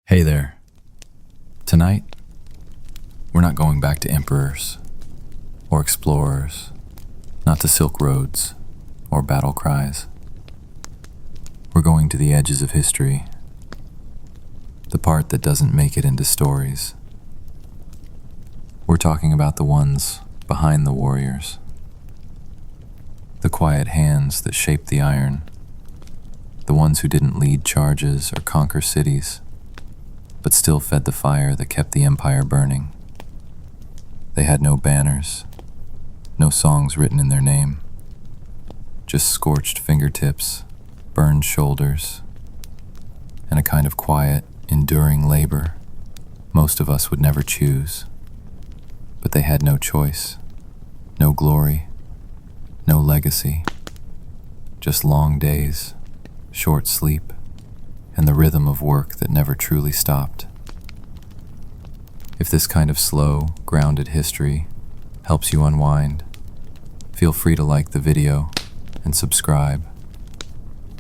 Hey there. Tonight, we're not going back to emperors or explorers, not to Silk Roads or battle cries. We're going to the edges of history, the part that doesn't make it into stories. We're talking about the ones behind the warriors, the quiet hands that shaped the iron, the ones who didn't lead charges or conquer cities, but still fed the fire that kept the empire burning. They had no banners, no songs written in their name, just scorched fingertips, burned shoulders, and a kind of quiet, enduring labor most of us would never choose. But they had no choice, no glory, no legacy, just long days, short sleep, and the rhythm of work that never truly stopped. If this kind of slow, grounded history helps you unwind, feel free to like the video and subscribe,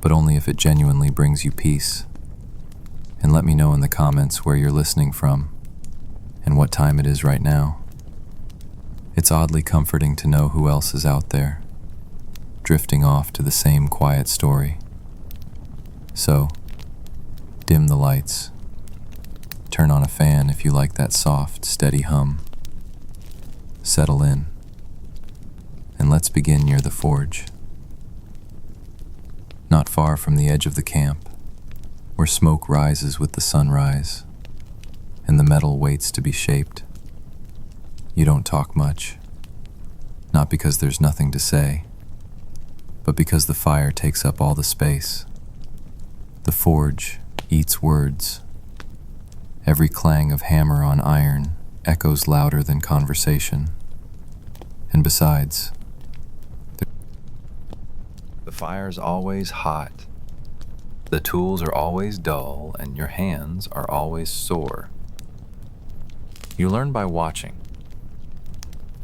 but only if it genuinely brings you peace. And let me know in the comments where you're listening from and what time it is right now. It's oddly comforting to know who else is out there, drifting off to the same quiet story. So, dim the lights. Turn on a fan if you like that soft, steady hum. Settle in. And let's begin near the forge. Not far from the edge of the camp, where smoke rises with the sunrise, and the metal waits to be shaped. You don't talk much, not because there's nothing to say, but because the fire takes up all the space. The forge eats words. Every clang of hammer on iron echoes louder than conversation. And besides, the fire's always hot. The tools are always dull, and your hands are always sore. You learn by watching.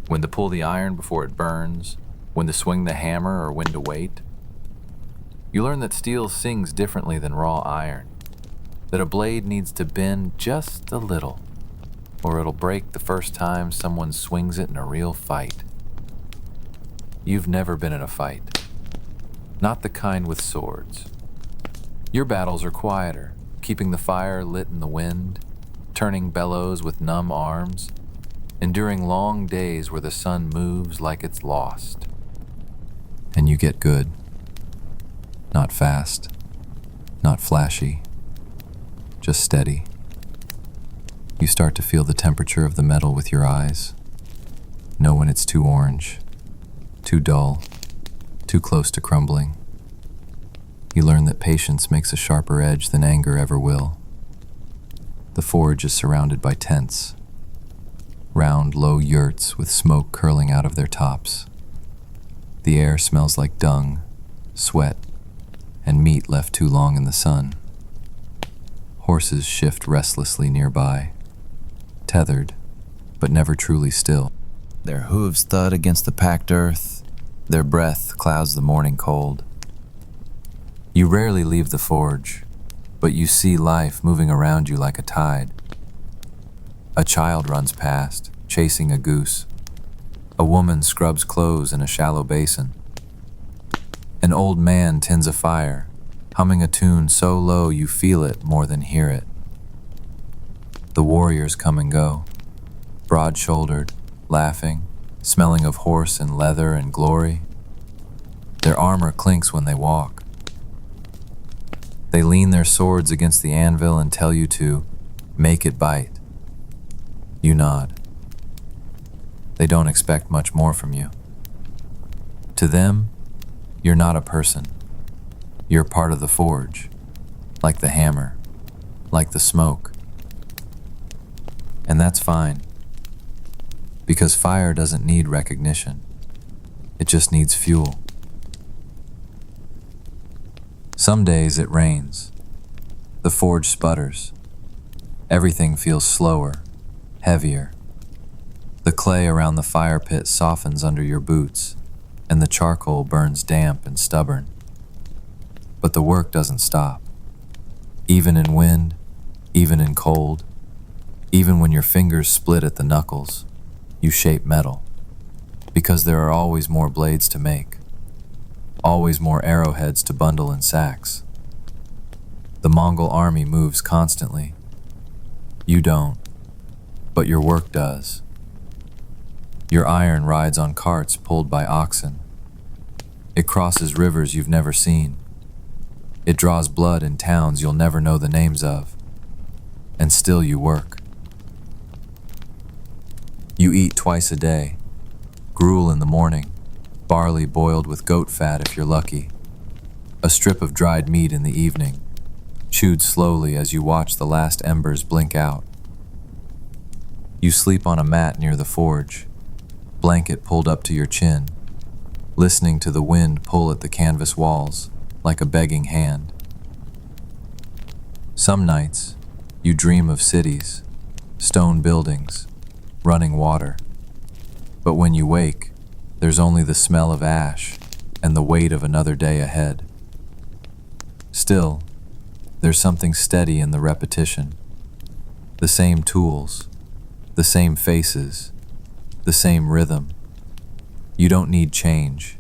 When to pull the iron before it burns, when to swing the hammer or when to wait. You learn that steel sings differently than raw iron, that a blade needs to bend just a little, or it'll break the first time someone swings it in a real fight. You've never been in a fight, not the kind with swords. Your battles are quieter, keeping the fire lit in the wind, turning bellows with numb arms, enduring long days where the sun moves like it's lost. And you get good. Not fast, not flashy, just steady. You start to feel the temperature of the metal with your eyes. Know when it's too orange, too dull, too close to crumbling. You learn that patience makes a sharper edge than anger ever will. The forge is surrounded by tents, round, low yurts with smoke curling out of their tops. The air smells like dung, sweat, and meat left too long in the sun. Horses shift restlessly nearby, tethered, but never truly still. Their hooves thud against the packed earth, their breath clouds the morning cold. You rarely leave the forge, but you see life moving around you like a tide. A child runs past, chasing a goose. A woman scrubs clothes in a shallow basin. An old man tends a fire, humming a tune so low you feel it more than hear it. The warriors come and go, broad-shouldered, laughing, smelling of horse and leather and glory. Their armor clinks when they walk. They lean their swords against the anvil and tell you to make it bite. You nod. They don't expect much more from you. To them, you're not a person. You're part of the forge, like the hammer, like the smoke. And that's fine, because fire doesn't need recognition. It just needs fuel. Some days it rains. The forge sputters. Everything feels slower, heavier. The clay around the fire pit softens under your boots, and the charcoal burns damp and stubborn. But the work doesn't stop. Even in wind, Even in cold, even when your fingers split at the knuckles, you shape metal. Because there are always more blades to make, always more arrowheads to bundle in sacks. The Mongol army moves constantly. You don't, but your work does. Your iron rides on carts pulled by oxen. It crosses rivers you've never seen. It draws blood in towns you'll never know the names of. And still you work. You eat twice a day. Gruel in the morning, barley boiled with goat fat if you're lucky. A strip of dried meat in the evening, chewed slowly as you watch the last embers blink out. You sleep on a mat near the forge, blanket pulled up to your chin, listening to the wind pull at the canvas walls like a begging hand. Some nights, you dream of cities, stone buildings, running water. But when you wake, there's only the smell of ash and the weight of another day ahead. Still, there's something steady in the repetition. The same tools, the same faces, the same rhythm. You don't need change.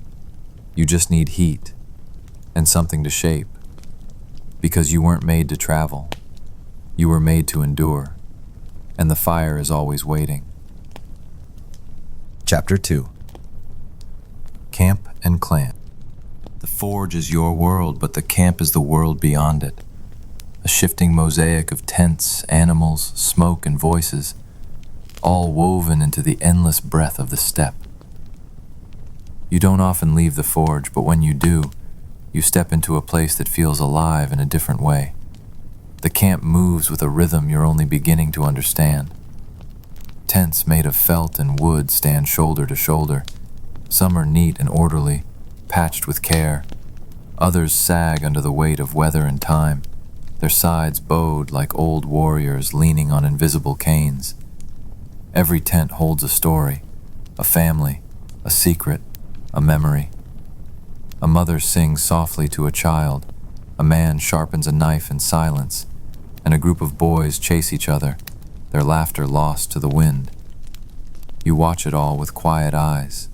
You just need heat and something to shape. Because you weren't made to travel. You were made to endure. And the fire is always waiting. Chapter 2. Camp and Clan. The forge is your world, but the camp is the world beyond it. A shifting mosaic of tents, animals, smoke, and voices, all woven into the endless breath of the steppe. You don't often leave the forge, but when you do, you step into a place that feels alive in a different way. The camp moves with a rhythm you're only beginning to understand. Tents made of felt and wood stand shoulder to shoulder. Some are neat and orderly, patched with care. Others sag under the weight of weather and time, their sides bowed like old warriors leaning on invisible canes. Every tent holds a story, a family, a secret, a memory. A mother sings softly to a child, a man sharpens a knife in silence, and a group of boys chase each other, their laughter lost to the wind. You watch it all with quiet eyes.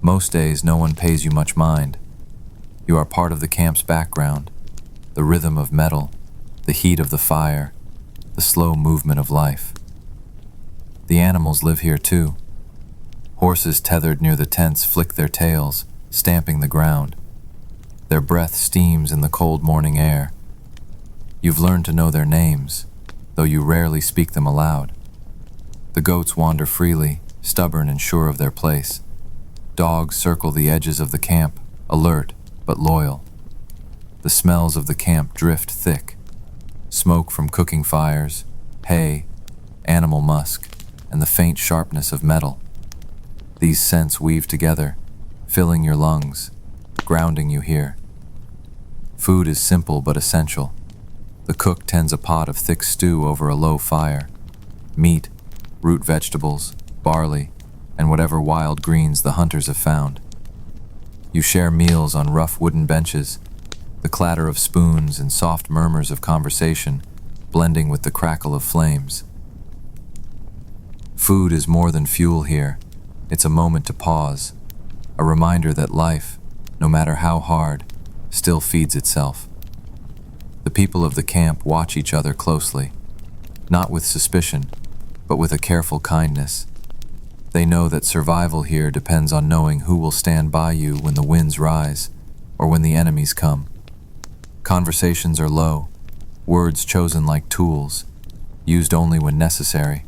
Most days no one pays you much mind. You are part of the camp's background, the rhythm of metal, the heat of the fire, the slow movement of life. The animals live here too. Horses tethered near the tents flick their tails, stamping the ground. Their breath steams in the cold morning air. You've learned to know their names, though you rarely speak them aloud. The goats wander freely, stubborn and sure of their place. Dogs circle the edges of the camp, alert but loyal. The smells of the camp drift thick. Smoke from cooking fires, hay, animal musk, and the faint sharpness of metal. These scents weave together, filling your lungs, grounding you here. Food is simple but essential. The cook tends a pot of thick stew over a low fire. Meat, root vegetables, barley, and whatever wild greens the hunters have found. You share meals on rough wooden benches, the clatter of spoons and soft murmurs of conversation blending with the crackle of flames. Food is more than fuel here. It's a moment to pause, a reminder that life, no matter how hard, still feeds itself. The people of the camp watch each other closely, not with suspicion, but with a careful kindness. They know that survival here depends on knowing who will stand by you when the winds rise or when the enemies come. Conversations are low, words chosen like tools, used only when necessary.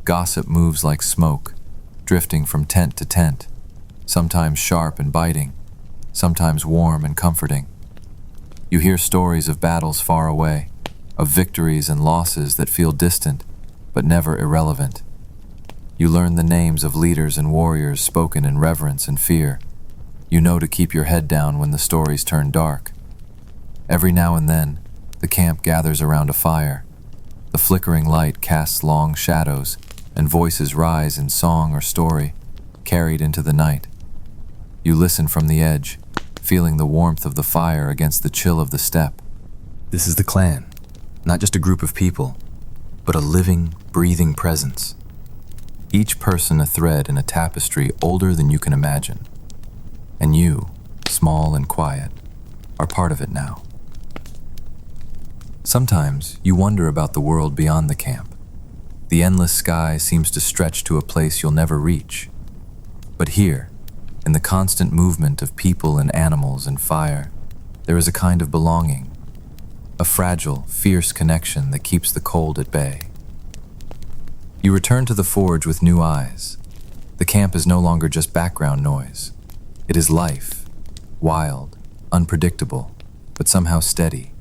Gossip moves like smoke, drifting from tent to tent, sometimes sharp and biting, sometimes warm and comforting. You hear stories of battles far away, of victories and losses that feel distant, but never irrelevant. You learn the names of leaders and warriors spoken in reverence and fear. You know to keep your head down when the stories turn dark. Every now and then, the camp gathers around a fire. The flickering light casts long shadows, and voices rise in song or story, carried into the night. You listen from the edge, feeling the warmth of the fire against the chill of the steppe. This is the clan. Not just a group of people, but a living, breathing presence. Each person a thread in a tapestry older than you can imagine. And you, small and quiet, are part of it now. Sometimes you wonder about the world beyond the camp. The endless sky seems to stretch to a place you'll never reach. But here, in the constant movement of people and animals and fire, there is a kind of belonging, a fragile, fierce connection that keeps the cold at bay. You return to the forge with new eyes. The camp is no longer just background noise. It is life, wild, unpredictable, but somehow steady.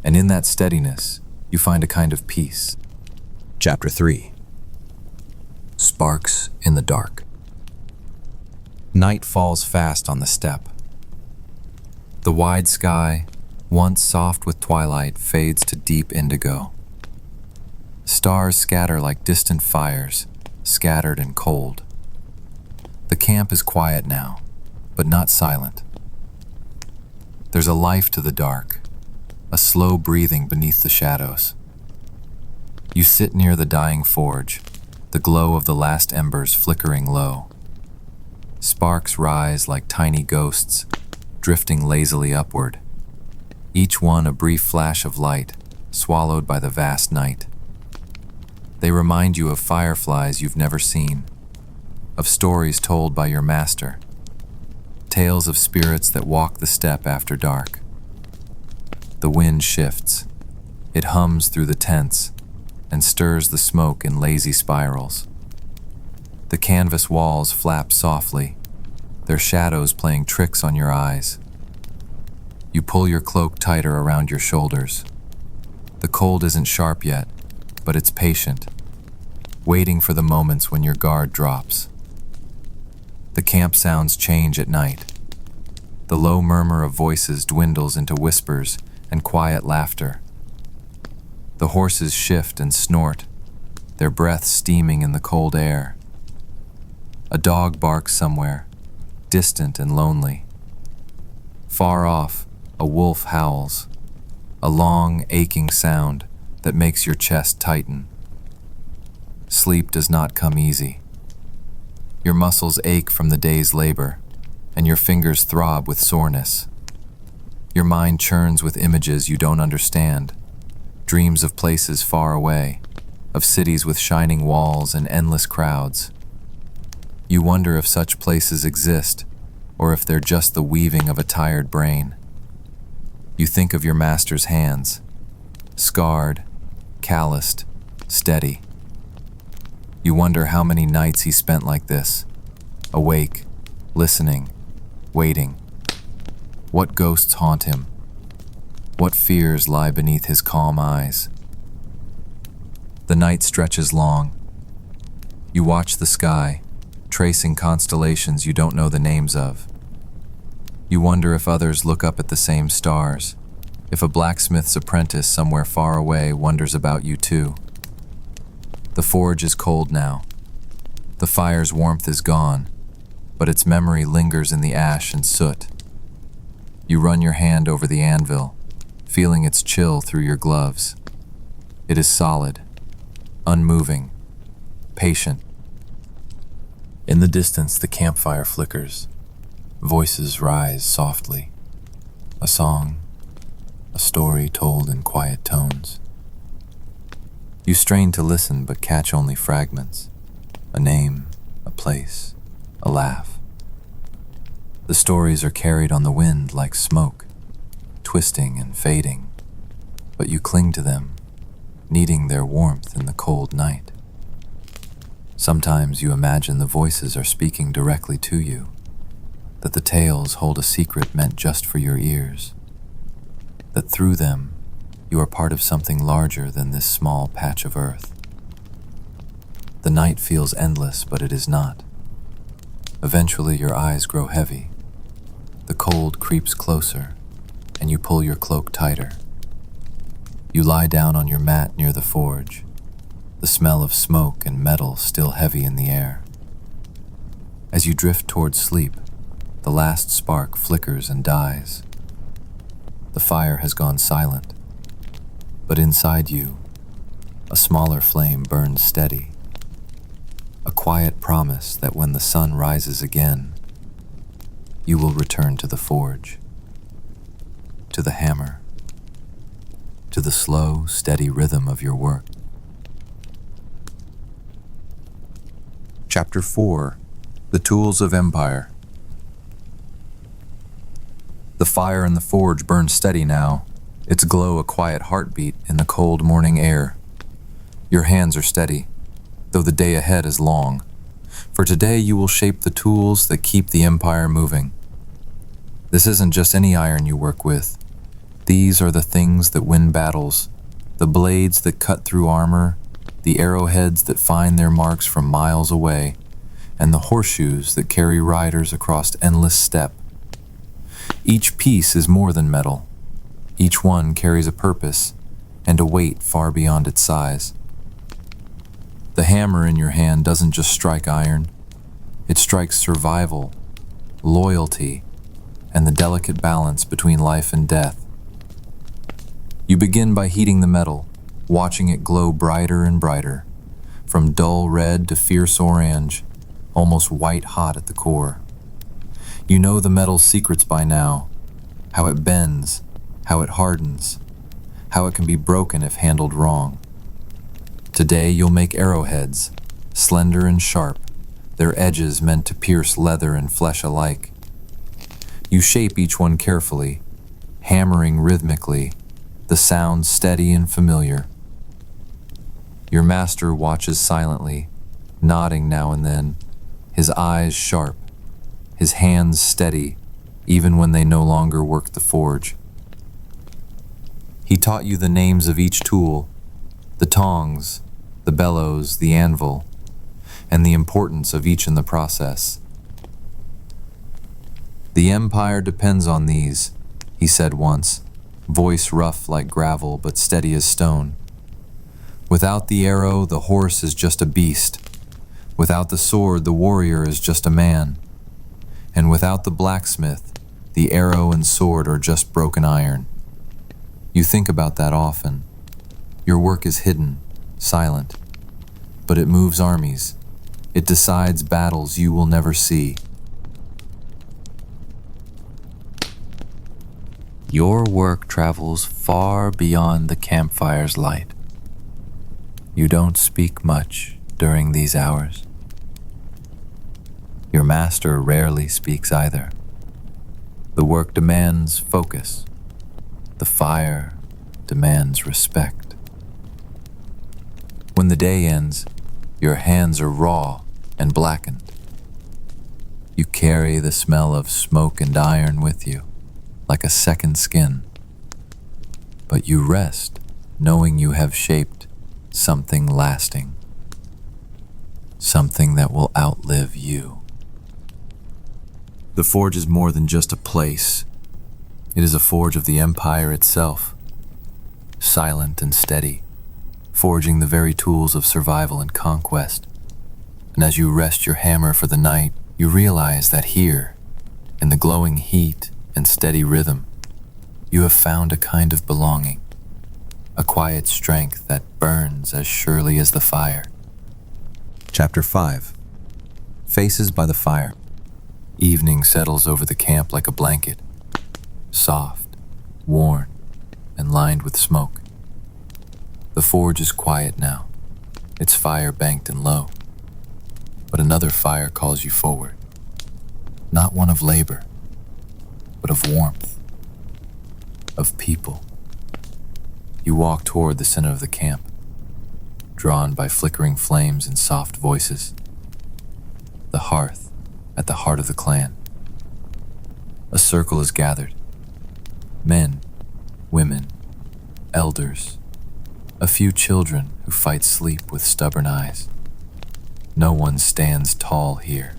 And in that steadiness, you find a kind of peace. Chapter 3. Sparks in the dark. Night falls fast on the steppe. The wide sky, once soft with twilight, fades to deep indigo. Stars scatter like distant fires, scattered and cold. The camp is quiet now, but not silent. There's a life to the dark, a slow breathing beneath the shadows. You sit near the dying forge, the glow of the last embers flickering low. Sparks rise like tiny ghosts, drifting lazily upward, each one a brief flash of light, swallowed by the vast night. They remind you of fireflies you've never seen, of stories told by your master, tales of spirits that walk the steppe after dark. The wind shifts. It hums through the tents and stirs the smoke in lazy spirals. The canvas walls flap softly, their shadows playing tricks on your eyes. You pull your cloak tighter around your shoulders. The cold isn't sharp yet, but it's patient, waiting for the moments when your guard drops. The camp sounds change at night. The low murmur of voices dwindles into whispers and quiet laughter. The horses shift and snort, their breath steaming in the cold air. A dog barks somewhere, distant and lonely. Far off, a wolf howls, a long, aching sound that makes your chest tighten. Sleep does not come easy. Your muscles ache from the day's labor, and your fingers throb with soreness. Your mind churns with images you don't understand, dreams of places far away, of cities with shining walls and endless crowds. You wonder if such places exist, or if they're just the weaving of a tired brain. You think of your master's hands, scarred, calloused, steady. You wonder how many nights he spent like this, awake, listening, waiting. What ghosts haunt him? What fears lie beneath his calm eyes? The night stretches long. You watch the sky, tracing constellations you don't know the names of. You wonder if others look up at the same stars, if a blacksmith's apprentice somewhere far away wonders about you too. The forge is cold now. The fire's warmth is gone, but its memory lingers in the ash and soot. You run your hand over the anvil, feeling its chill through your gloves. It is solid, unmoving, patient. In the distance, the campfire flickers. Voices rise softly. A song, a story told in quiet tones. You strain to listen but catch only fragments. A name, a place, a laugh. The stories are carried on the wind like smoke, twisting and fading, but you cling to them, needing their warmth in the cold night. Sometimes you imagine the voices are speaking directly to you, that the tales hold a secret meant just for your ears, that through them you are part of something larger than this small patch of earth. The night feels endless, but it is not. Eventually your eyes grow heavy. The cold creeps closer, and you pull your cloak tighter. You lie down on your mat near the forge, the smell of smoke and metal still heavy in the air. As you drift towards sleep, the last spark flickers and dies. The fire has gone silent, But inside you, a smaller flame burns steady, a quiet promise that when the sun rises again, you will return to the forge, to the hammer, to the slow, steady rhythm of your work. Chapter 4: The Tools of Empire. The fire in the forge burns steady now, its glow a quiet heartbeat in the cold morning air. Your hands are steady, though the day ahead is long, for today you will shape the tools that keep the empire moving. This isn't just any iron you work with. These are the things that win battles, the blades that cut through armor, the arrowheads that find their marks from miles away, and the horseshoes that carry riders across endless steppe. Each piece is more than metal. Each one carries a purpose and a weight far beyond its size. The hammer in your hand doesn't just strike iron. It strikes survival, loyalty, and the delicate balance between life and death. You begin by heating the metal, watching it glow brighter and brighter, from dull red to fierce orange, almost white hot at the core. You know the metal's secrets by now, how it bends, how it hardens, how it can be broken if handled wrong. Today you'll make arrowheads, slender and sharp, their edges meant to pierce leather and flesh alike. You shape each one carefully, hammering rhythmically, the sound steady and familiar. Your master watches silently, nodding now and then, his eyes sharp, his hands steady, even when they no longer work the forge. He taught you the names of each tool, the tongs, the bellows, the anvil, and the importance of each in the process. The empire depends on these, he said once, voice rough like gravel but steady as stone. Without the arrow, the horse is just a beast. Without the sword, the warrior is just a man. And without the blacksmith, the arrow and sword are just broken iron. You think about that often. Your work is hidden, silent, but it moves armies. It decides battles you will never see. Your work travels far beyond the campfire's light. You don't speak much during these hours. Your master rarely speaks either. The work demands focus. The fire demands respect. When the day ends, your hands are raw and blackened. You carry the smell of smoke and iron with you, like a second skin. But you rest, knowing you have shaped something lasting, something that will outlive you. The forge is more than just a place. It is a forge of the empire itself, silent and steady, forging the very tools of survival and conquest. And as you rest your hammer for the night, you realize that here, in the glowing heat and steady rhythm, you have found a kind of belonging, a quiet strength that burns as surely as the fire. Chapter 5: Faces by the Fire. Evening settles over the camp like a blanket, soft, worn, and lined with smoke. The forge is quiet now, its fire banked and low. But another fire calls you forward, not one of labor, but of warmth, of people. You walk toward the center of the camp, drawn by flickering flames and soft voices. The hearth at the heart of the clan. A circle is gathered. Men, women, elders, a few children who fight sleep with stubborn eyes. No one stands tall here.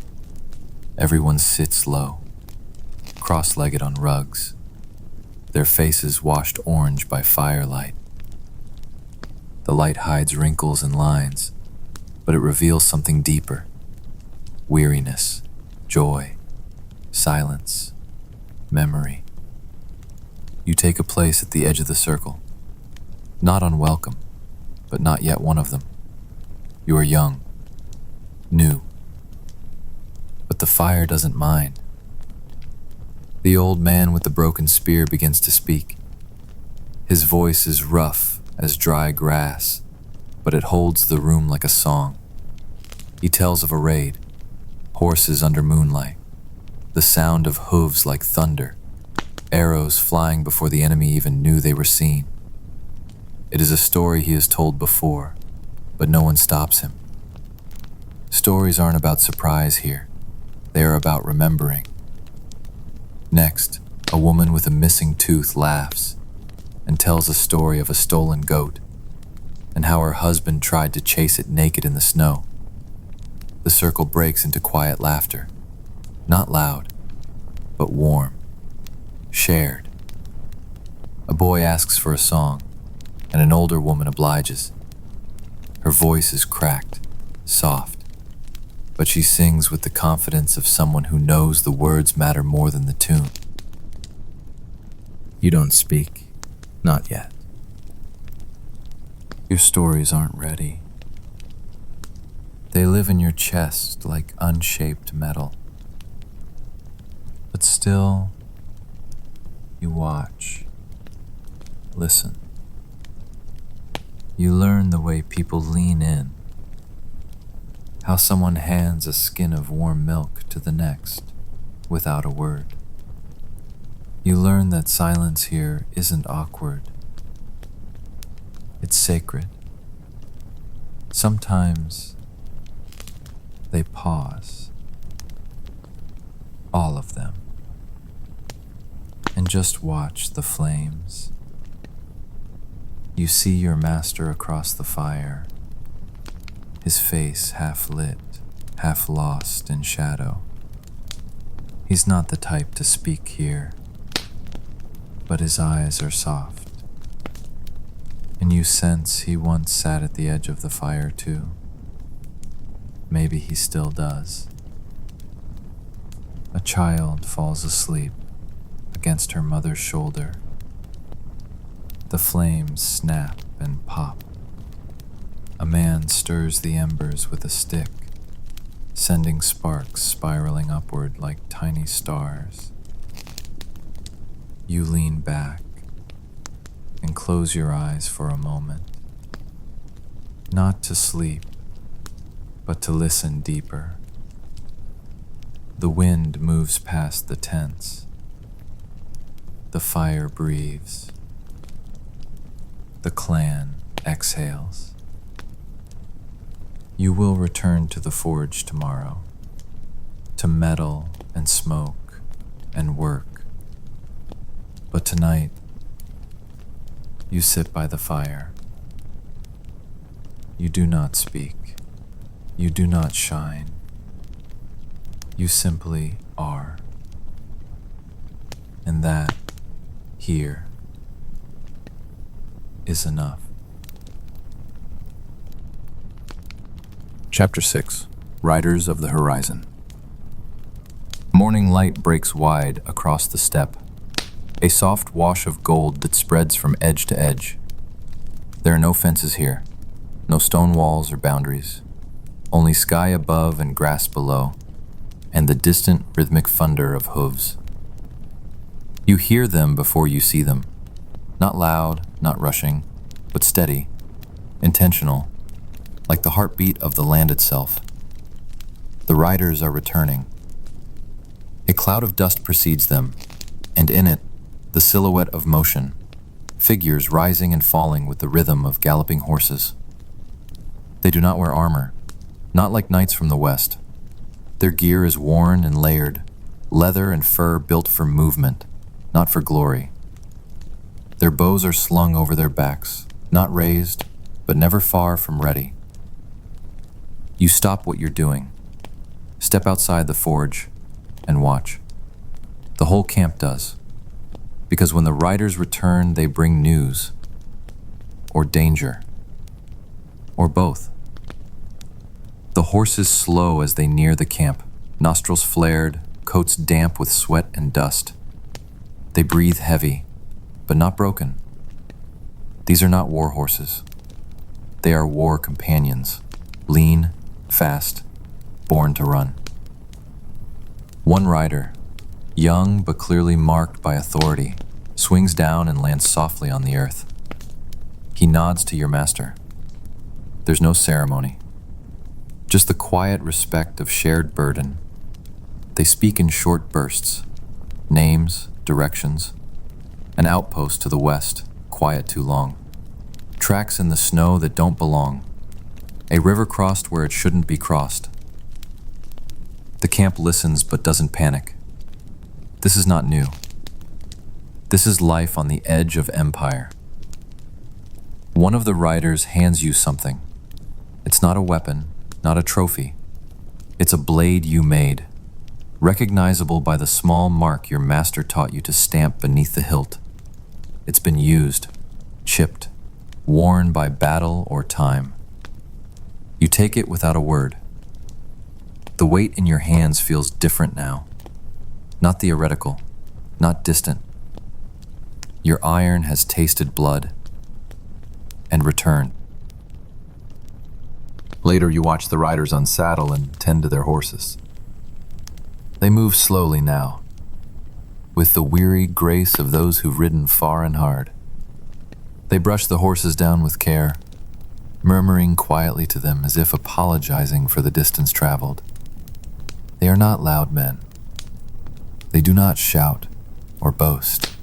Everyone sits low, cross-legged on rugs, their faces washed orange by firelight. The light hides wrinkles and lines, but it reveals something deeper: weariness, joy, silence, memory. You take a place at the edge of the circle, Not unwelcome, but not yet one of them. You are young, new, but the fire doesn't mind. The old man with the broken spear begins to speak. His voice is rough as dry grass, but it holds the room like a song. He tells of a raid, horses under moonlight, the sound of hooves like thunder, arrows flying before the enemy even knew they were seen. It is a story he has told before, but no one stops him. Stories aren't about surprise here. They are about remembering. Next, a woman with a missing tooth laughs and tells a story of a stolen goat and how her husband tried to chase it naked in the snow. The circle breaks into quiet laughter, not loud, but warm, shared. A boy asks for a song, and an older woman obliges. Her voice is cracked, soft, but she sings with the confidence of someone who knows the words matter more than the tune. You don't speak, not yet. Your stories aren't ready. They live in your chest like unshaped metal. But still, you watch, listen. You learn the way people lean in, how someone hands a skin of warm milk to the next without a word. You learn that silence here isn't awkward. It's sacred. Sometimes they pause, all of them, and just watch the flames. You see your master across the fire, his face half lit, half lost in shadow. He's not the type to speak here, but his eyes are soft, and you sense he once sat at the edge of the fire too. Maybe he still does. A child falls asleep against her mother's shoulder. The flames snap and pop. A man stirs the embers with a stick, sending sparks spiraling upward like tiny stars. You lean back and close your eyes for a moment, not to sleep, but to listen deeper. The wind moves past the tents. The fire breathes. The clan exhales. You will return to the forge tomorrow, to metal and smoke and work. But tonight, you sit by the fire. You do not speak. You do not shine. You simply are. And that, here, is enough. Chapter 6. Riders of the Horizon. Morning light breaks wide across the steppe, a soft wash of gold that spreads from edge to edge. There are no fences here, no stone walls or boundaries, only sky above and grass below, and the distant rhythmic thunder of hooves. You hear them before you see them, not loud, not rushing, but steady, intentional, like the heartbeat of the land itself. The riders are returning. A cloud of dust precedes them, and in it, the silhouette of motion, figures rising and falling with the rhythm of galloping horses. They do not wear armor, not like knights from the west. Their gear is worn and layered, leather and fur built for movement, not for glory. Their bows are slung over their backs, not raised, but never far from ready. You stop what you're doing, step outside the forge, and watch. The whole camp does, because when the riders return, they bring news, or danger, or both. The horses slow as they near the camp, nostrils flared, coats damp with sweat and dust. They breathe heavy, but not broken. These are not war horses. They are war companions, lean, fast, born to run. One rider, young but clearly marked by authority, swings down and lands softly on the earth. He nods to your master. There's no ceremony, just the quiet respect of shared burden. They speak in short bursts, names, directions, an outpost to the west, quiet too long. Tracks in the snow that don't belong, a river crossed where it shouldn't be crossed. The camp listens but doesn't panic. This is not new. This is life on the edge of empire. One of the riders hands you something. It's not a weapon, not a trophy. It's a blade you made, recognizable by the small mark your master taught you to stamp beneath the hilt. It's been used, chipped, worn by battle or time. You take it without a word. The weight in your hands feels different now. Not theoretical, not distant. Your iron has tasted blood and returned. Later, you watch the riders unsaddle and tend to their horses. They move slowly now, with the weary grace of those who've ridden far and hard. They brush the horses down with care, murmuring quietly to them as if apologizing for the distance traveled. They are not loud men. They do not shout or boast.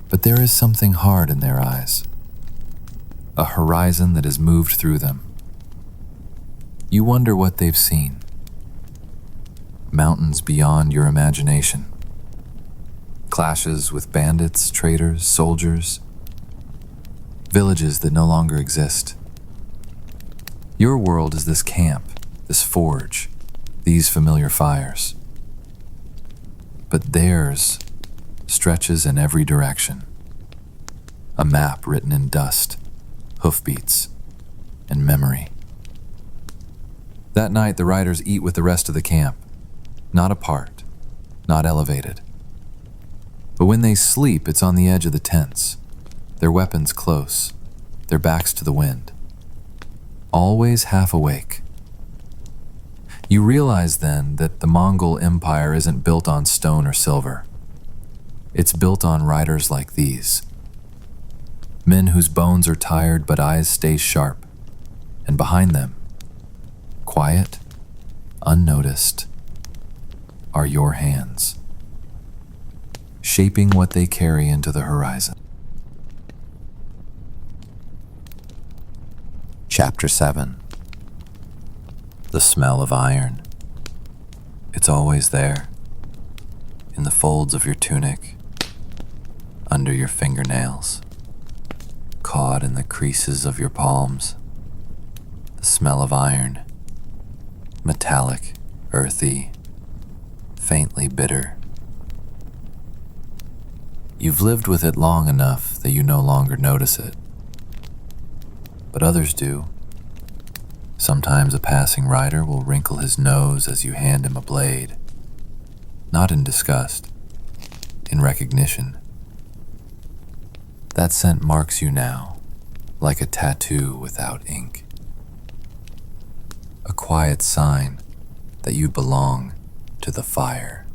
But there is something hard in their eyes, a horizon that has moved through them. You wonder what they've seen. Mountains beyond your imagination. Clashes with bandits, traders, soldiers. Villages that no longer exist. Your world is this camp, this forge, these familiar fires. But theirs stretches in every direction. A map written in dust, hoofbeats, and memory. That night, the riders eat with the rest of the camp, not apart, not elevated. But when they sleep, it's on the edge of the tents, their weapons close, their backs to the wind. Always half awake. You realize then that the Mongol Empire isn't built on stone or silver. It's built on riders like these. Men whose bones are tired but eyes stay sharp. And behind them, quiet, unnoticed, are your hands, shaping what they carry into the horizon. Chapter 7. The smell of iron. It's always there, in the folds of your tunic, under your fingernails, caught in the creases of your palms. The smell of iron, metallic, earthy, faintly bitter. You've lived with it long enough that you no longer notice it. But others do. Sometimes a passing rider will wrinkle his nose as you hand him a blade, not in disgust, in recognition. That scent marks you now, like a tattoo without ink. A quiet sign that you belong to the fire.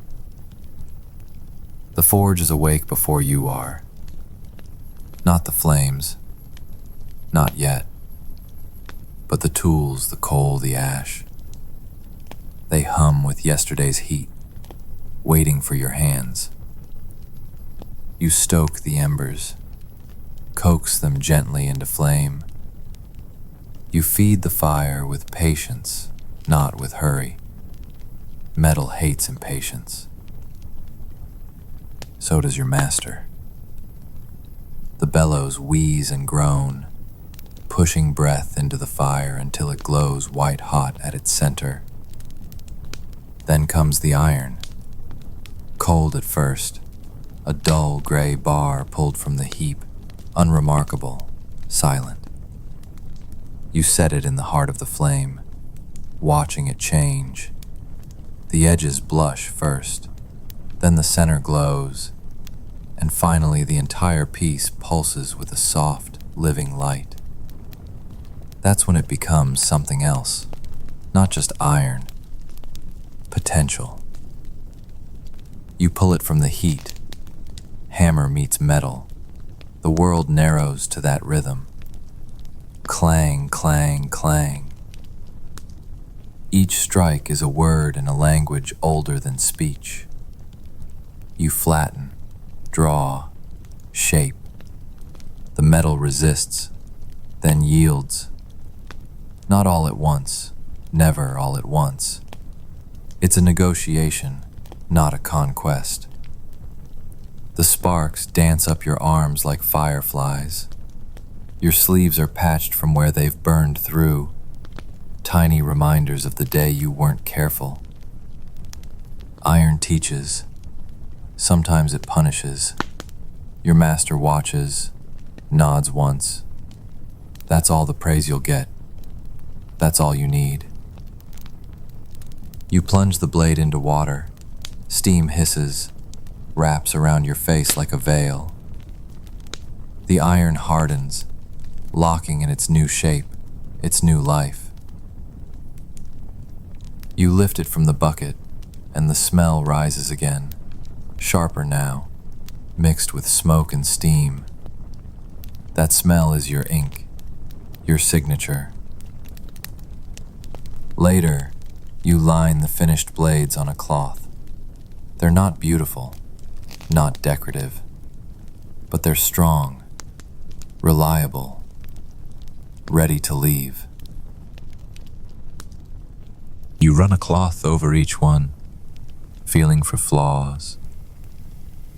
The forge is awake before you are. Not the flames, not yet, but the tools, the coal, the ash. They hum with yesterday's heat, waiting for your hands. You stoke the embers, coax them gently into flame. You feed the fire with patience, not with hurry. Metal hates impatience. So does your master. The bellows wheeze and groan, pushing breath into the fire until it glows white hot at its center. Then comes the iron. Cold at first, a dull gray bar pulled from the heap, unremarkable, silent. You set it in the heart of the flame, watching it change. The edges blush first, then the center glows. and finally the entire piece pulses with a soft, living light. That's when it becomes something else, not just iron, potential. You pull it from the heat, hammer meets metal, the world narrows to that rhythm. Clang, clang, clang. Each strike is a word in a language older than speech. You flatten, draw, shape. The metal resists, then yields. Not all at once, never all at once. It's a negotiation, not a conquest. The sparks dance up your arms like fireflies. Your sleeves are patched from where they've burned through, tiny reminders of the day you weren't careful. Iron teaches. Sometimes it punishes. Your master watches, nods once. That's all the praise you'll get. That's all you need. You plunge the blade into water. Steam hisses, wraps around your face like a veil. The iron hardens, locking in its new shape, its new life. You lift it from the bucket, and the smell rises again, sharper now, mixed with smoke and steam. That smell is your ink, your signature. Later, you line the finished blades on a cloth. They're not beautiful, not decorative, but they're strong, reliable, ready to leave. You run a cloth over each one, feeling for flaws.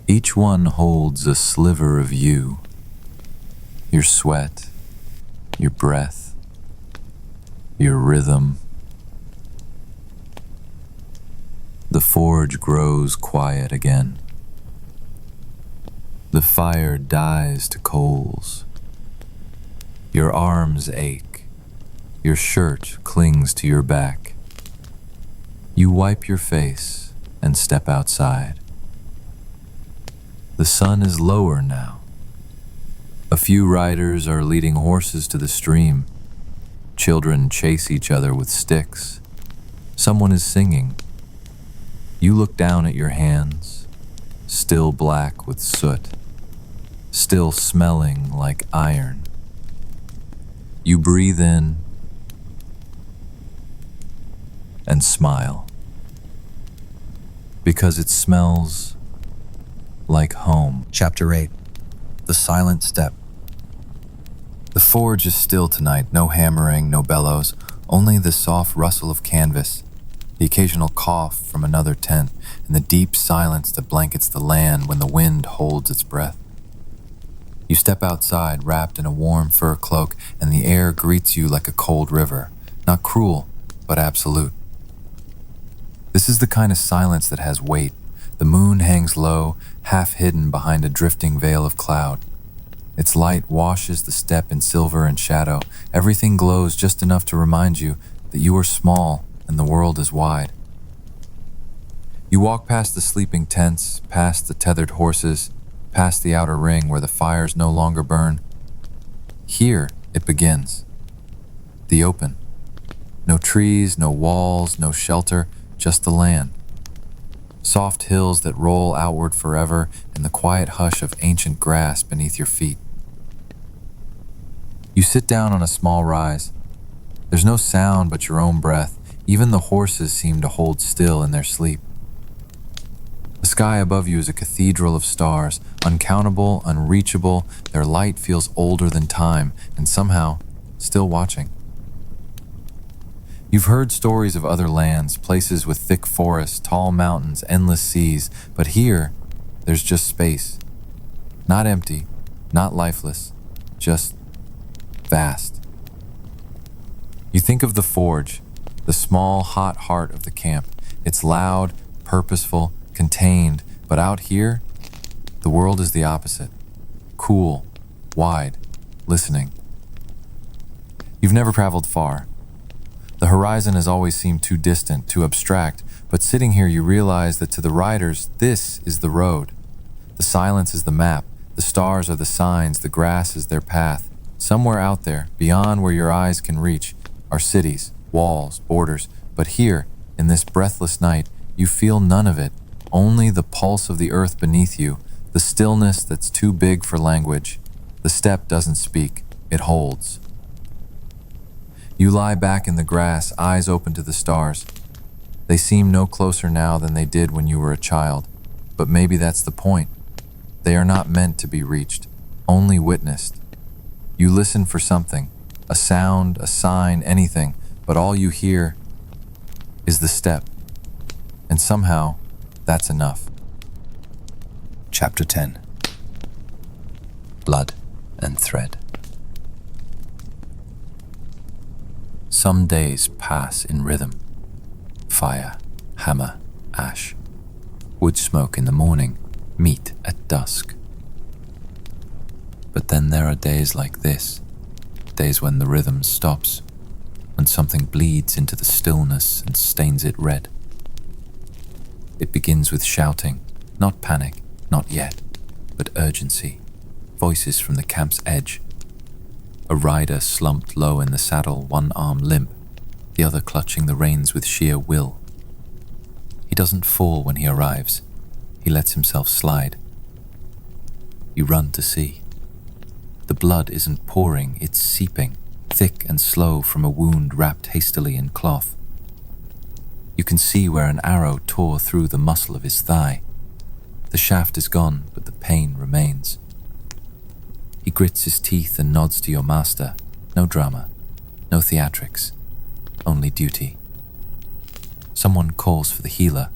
Each one holds a sliver of you, your sweat, your breath, your rhythm. The forge grows quiet again. The fire dies to coals. Your arms ache. Your shirt clings to your back. You wipe your face and step outside. The sun is lower now. A few riders are leading horses to the stream. Children chase each other with sticks. Someone is singing. You look down at your hands, still black with soot, still smelling like iron. You breathe in and smile, because it smells like home. Chapter 8. The silent step. The forge is still tonight, no hammering, no bellows, only the soft rustle of canvas, the occasional cough from another tent, and the deep silence that blankets the land when the wind holds its breath. You step outside, wrapped in a warm fur cloak, and the air greets you like a cold river, not cruel, but absolute. This is the kind of silence that has weight. The moon hangs low, half hidden behind a drifting veil of cloud. Its light washes the steppe in silver and shadow. Everything glows just enough to remind you that you are small and the world is wide. You walk past the sleeping tents, past the tethered horses, past the outer ring where the fires no longer burn. Here it begins. The open. No trees, no walls, no shelter, just the land. Soft hills that roll outward forever, and the quiet hush of ancient grass beneath your feet. You sit down on a small rise. There's no sound but your own breath. Even the horses seem to hold still in their sleep. The sky above you is a cathedral of stars, uncountable, unreachable. Their light feels older than time, and somehow still watching. You've heard stories of other lands, places with thick forests, tall mountains, endless seas, but here, there's just space. Not empty, not lifeless, just vast. You think of the forge, the small, hot heart of the camp. It's loud, purposeful, contained, but out here, the world is the opposite. Cool, wide, listening. You've never traveled far. The horizon has always seemed too distant, too abstract, but sitting here you realize that to the riders, this is the road. The silence is the map, the stars are the signs, the grass is their path. Somewhere out there, beyond where your eyes can reach, are cities, walls, borders. But here, in this breathless night, you feel none of it, only the pulse of the earth beneath you, the stillness that's too big for language. The steppe doesn't speak, it holds. You lie back in the grass, eyes open to the stars. They seem no closer now than they did when you were a child, but maybe that's the point. They are not meant to be reached, only witnessed. You listen for something, a sound, a sign, anything, but all you hear is the steppe. And somehow, that's enough. Chapter 10. Blood and Thread. Some days pass in rhythm. Fire, hammer, ash. Wood smoke in the morning, meat at dusk. But then there are days like this, days when the rhythm stops, when something bleeds into the stillness and stains it red. It begins with shouting, not panic, not yet, but urgency, voices from the camp's edge. A rider slumped low in the saddle, one arm limp, the other clutching the reins with sheer will. He doesn't fall when he arrives. He lets himself slide. You run to see. The blood isn't pouring, it's seeping, thick and slow from a wound wrapped hastily in cloth. You can see where an arrow tore through the muscle of his thigh. The shaft is gone, but the pain remains. He grits his teeth and nods to your master. No drama, no theatrics, only duty. Someone calls for the healer.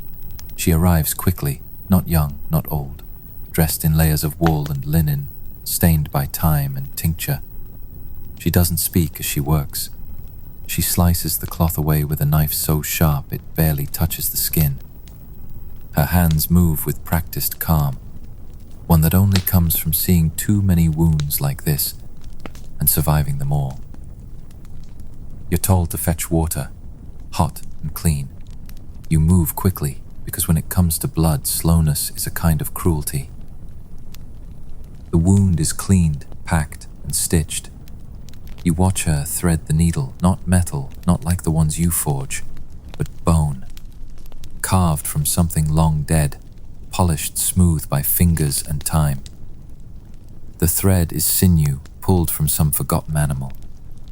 She arrives quickly, not young, not old, dressed in layers of wool and linen, stained by time and tincture. She doesn't speak as she works. She slices the cloth away with a knife so sharp it barely touches the skin. Her hands move with practiced calm, one that only comes from seeing too many wounds like this and surviving them all. You're told to fetch water, hot and clean. You move quickly because when it comes to blood, slowness is a kind of cruelty. The wound is cleaned, packed, and stitched. You watch her thread the needle, not metal, not like the ones you forge, but bone, carved from something long dead, polished smooth by fingers and time. The thread is sinew pulled from some forgotten animal.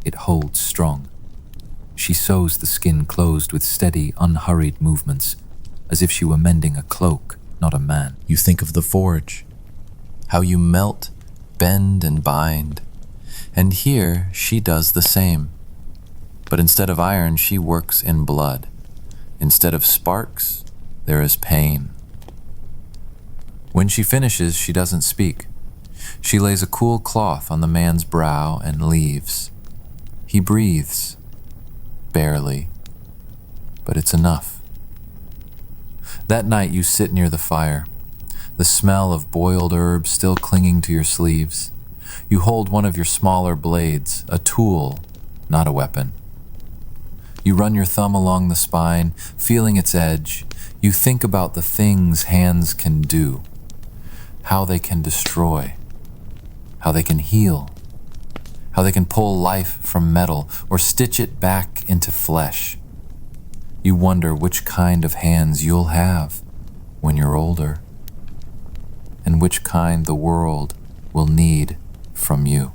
It holds strong. She sews the skin closed with steady, unhurried movements, as if she were mending a cloak, not a man. You think of the forge, how you melt, bend, and bind. And here she does the same. But instead of iron, she works in blood. Instead of sparks, there is pain. When she finishes, she doesn't speak. She lays a cool cloth on the man's brow and leaves. He breathes. Barely. But it's enough. That night you sit near the fire, the smell of boiled herbs still clinging to your sleeves. You hold one of your smaller blades, a tool, not a weapon. You run your thumb along the spine, feeling its edge. You think about the things hands can do, how they can destroy, how they can heal, how they can pull life from metal or stitch it back into flesh. You wonder which kind of hands you'll have when you're older, and which kind the world will need from you.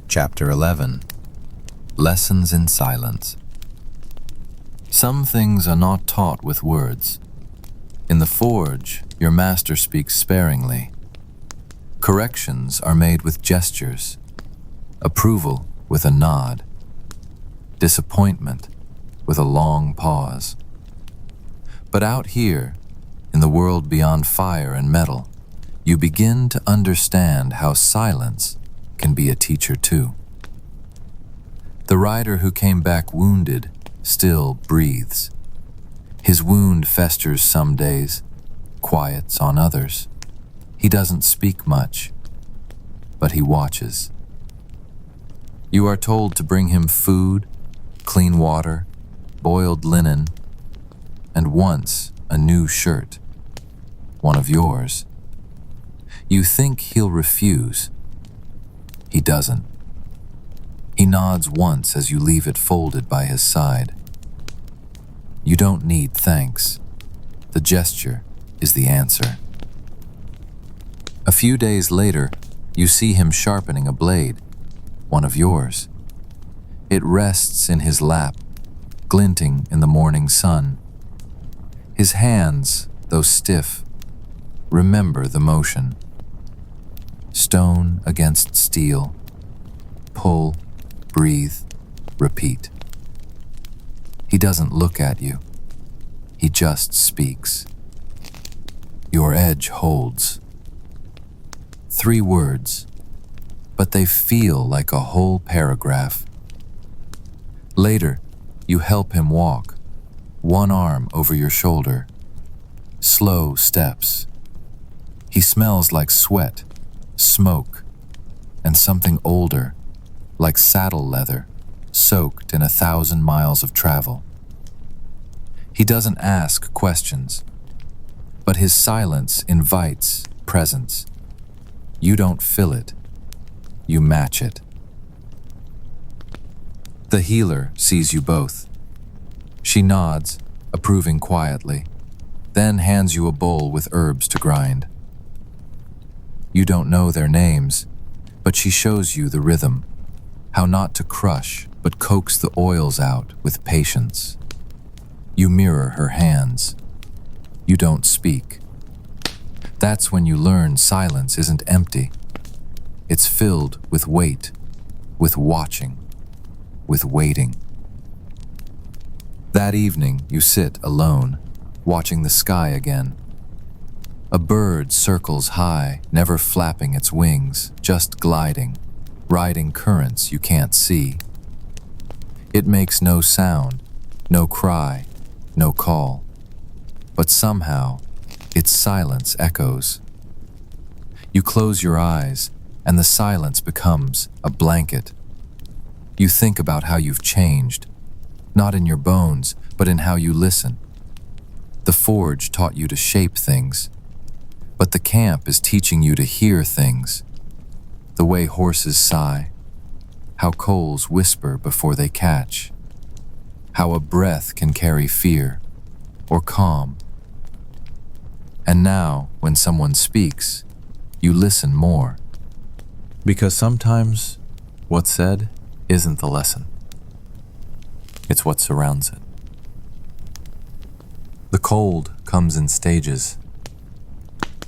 Chapter 11. Lessons in Silence. Some things are not taught with words. In the forge, your master speaks sparingly. Corrections are made with gestures, approval with a nod, disappointment with a long pause. But out here, in the world beyond fire and metal, you begin to understand how silence can be a teacher too. The rider who came back wounded still breathes. His wound festers some days, quiets on others. He doesn't speak much, but he watches. You are told to bring him food, clean water, boiled linen, and once a new shirt. one of yours. You think he'll refuse. He doesn't. He nods once as you leave it folded by his side. You don't need thanks. The gesture is the answer. A few days later, you see him sharpening a blade, one of yours. It rests in his lap, glinting in the morning sun. His hands, though stiff, remember the motion. Stone against steel. Pull, breathe, repeat. He doesn't look at you. He just speaks. Your edge holds. 3 words, but they feel like a whole paragraph. Later, you help him walk, one arm over your shoulder. Slow steps. He smells like sweat, smoke, and something older, like saddle leather, soaked in 1,000 miles of travel. He doesn't ask questions, but his silence invites presence. You don't fill it, you match it. The healer sees you both. She nods, approving quietly, then hands you a bowl with herbs to grind. You don't know their names, but she shows you the rhythm, how not to crush, but coax the oils out with patience. You mirror her hands. You don't speak. That's when you learn silence isn't empty. It's filled with weight, with watching, with waiting. That evening, you sit alone, watching the sky again. A bird circles high, never flapping its wings, just gliding, riding currents you can't see. It makes no sound, no cry, no call, but somehow its silence echoes. You close your eyes, and the silence becomes a blanket. You think about how you've changed, not in your bones, but in how you listen. The forge taught you to shape things, but the camp is teaching you to hear things. The way horses sigh, how coals whisper before they catch, how a breath can carry fear or calm. And now, when someone speaks, you listen more. Because sometimes what's said isn't the lesson. It's what surrounds it. The cold comes in stages.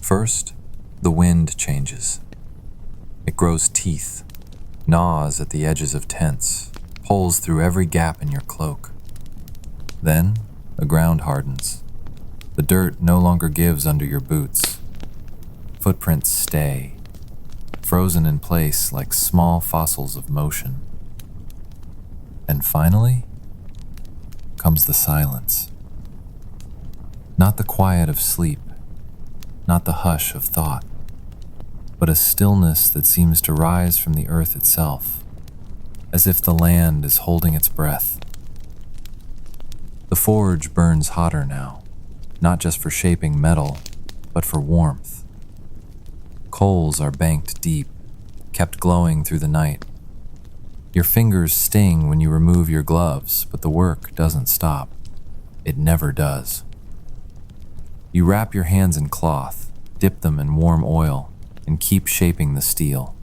First, the wind changes. It grows teeth, gnaws at the edges of tents, pulls through every gap in your cloak. Then, the ground hardens. The dirt no longer gives under your boots. Footprints stay, frozen in place like small fossils of motion. And finally, comes the silence. Not the quiet of sleep, not the hush of thought, but a stillness that seems to rise from the earth itself, as if the land is holding its breath. The forge burns hotter now, not just for shaping metal, but for warmth. Coals are banked deep, kept glowing through the night. Your fingers sting when you remove your gloves, but the work doesn't stop. It never does. You wrap your hands in cloth, dip them in warm oil, and keep shaping the steel.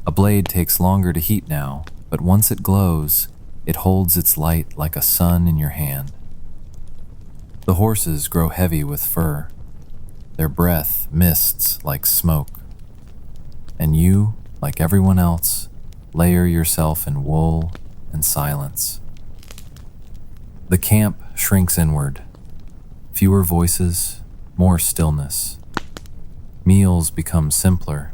A blade takes longer to heat now, but once it glows, it holds its light like a sun in your hand. The horses grow heavy with fur. Their breath mists like smoke. And you, like everyone else, layer yourself in wool and silence. The camp shrinks inward. Fewer voices, more stillness. Meals become simpler.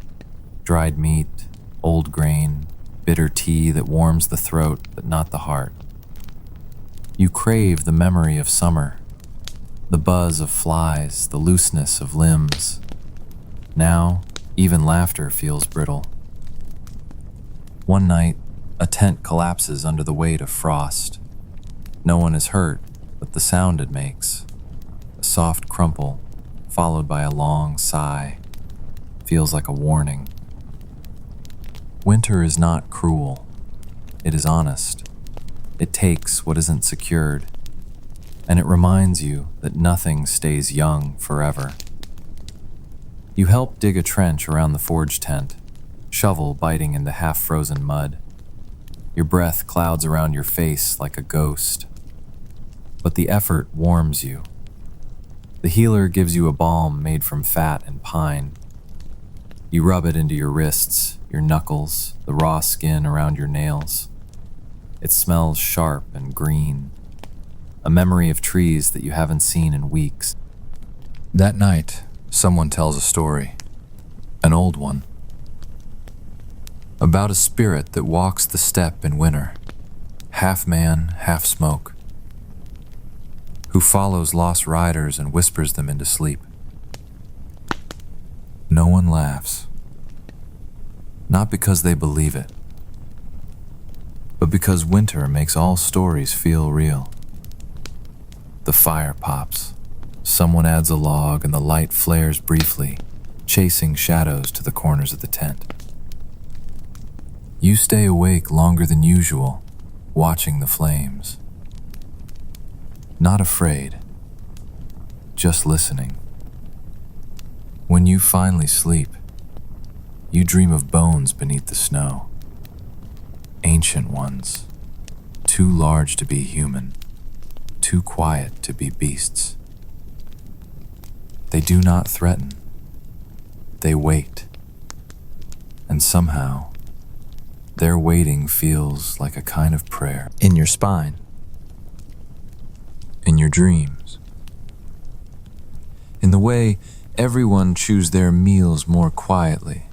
Dried meat, old grain, bitter tea that warms the throat but not the heart. You crave the memory of summer, the buzz of flies, the looseness of limbs. Now, even laughter feels brittle. One night, a tent collapses under the weight of frost. No one is hurt, but the sound it makes, a soft crumple, followed by a long sigh. Feels like a warning. Winter is not cruel. It is honest. It takes what isn't secured, and it reminds you that nothing stays young forever. You help dig a trench around the forge tent, shovel biting into half-frozen mud. Your breath clouds around your face like a ghost. But the effort warms you. The healer gives you a balm made from fat and pine. You rub it into your wrists, your knuckles, the raw skin around your nails. It smells sharp and green, a memory of trees that you haven't seen in weeks. That night, someone tells a story, an old one, about a spirit that walks the steppe in winter, half man, half smoke, who follows lost riders and whispers them into sleep. No one laughs, not because they believe it, but because winter makes all stories feel real. The fire pops. Someone adds a log and the light flares briefly, chasing shadows to the corners of the tent. You stay awake longer than usual, watching the flames. Not afraid, just listening. When you finally sleep, you dream of bones beneath the snow. Ancient ones, too large to be human, too quiet to be beasts. They do not threaten. They wait. And somehow, their waiting feels like a kind of prayer. In your spine. In your dreams. In the way everyone chews their meals more quietly.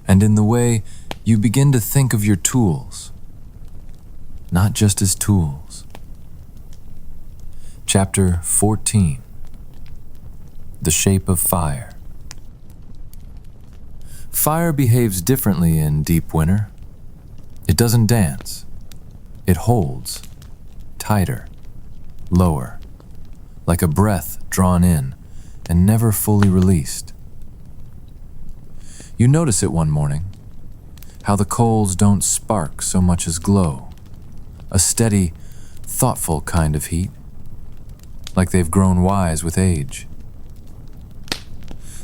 And in the way you begin to think of your tools, not just as tools. Chapter 14. The Shape of Fire. Fire behaves differently in deep winter. It doesn't dance. It holds, tighter, lower, like a breath drawn in and never fully released. You notice it one morning, how the coals don't spark so much as glow, a steady, thoughtful kind of heat, like they've grown wise with age.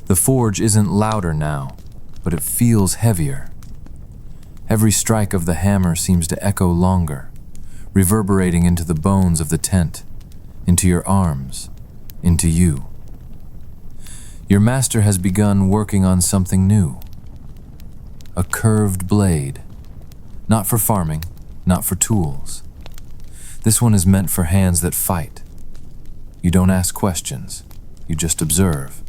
The forge isn't louder now, but it feels heavier. Every strike of the hammer seems to echo longer, reverberating into the bones of the tent, into your arms, into you. Your master has begun working on something new. A curved blade, not for farming, not for tools. This one is meant for hands that fight. You don't ask questions, you just observe.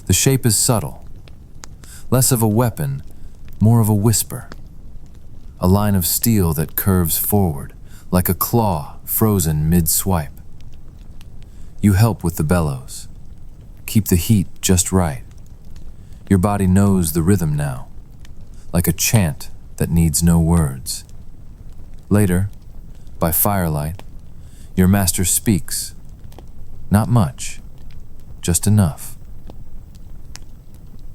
The shape is subtle, less of a weapon, more of a whisper. A line of steel that curves forward, like a claw frozen mid-swipe. You help with the bellows. Keep the heat just right. Your body knows the rhythm now, like a chant that needs no words. Later, by firelight, your master speaks. Not much, just enough.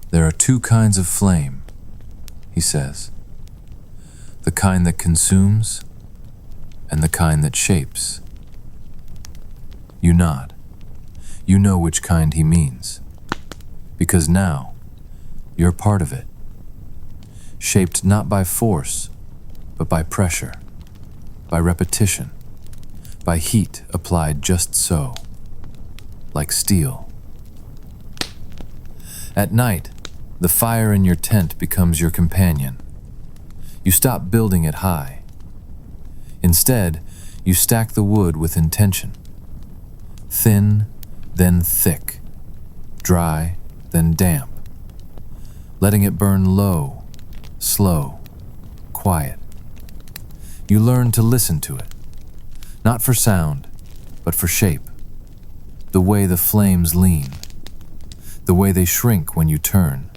There are two kinds of flame, he says. The kind that consumes and the kind that shapes. You nod. You know which kind he means, because now you're part of it, shaped not by force, but by pressure, by repetition, by heat applied just so, like steel. At night, the fire in your tent becomes your companion. You stop building it high. Instead, you stack the wood with intention. Thin, then thick. Dry, then damp. Letting it burn low, slow, quiet. You learn to listen to it, not for sound, but for shape. The way the flames lean. The way they shrink when you turn.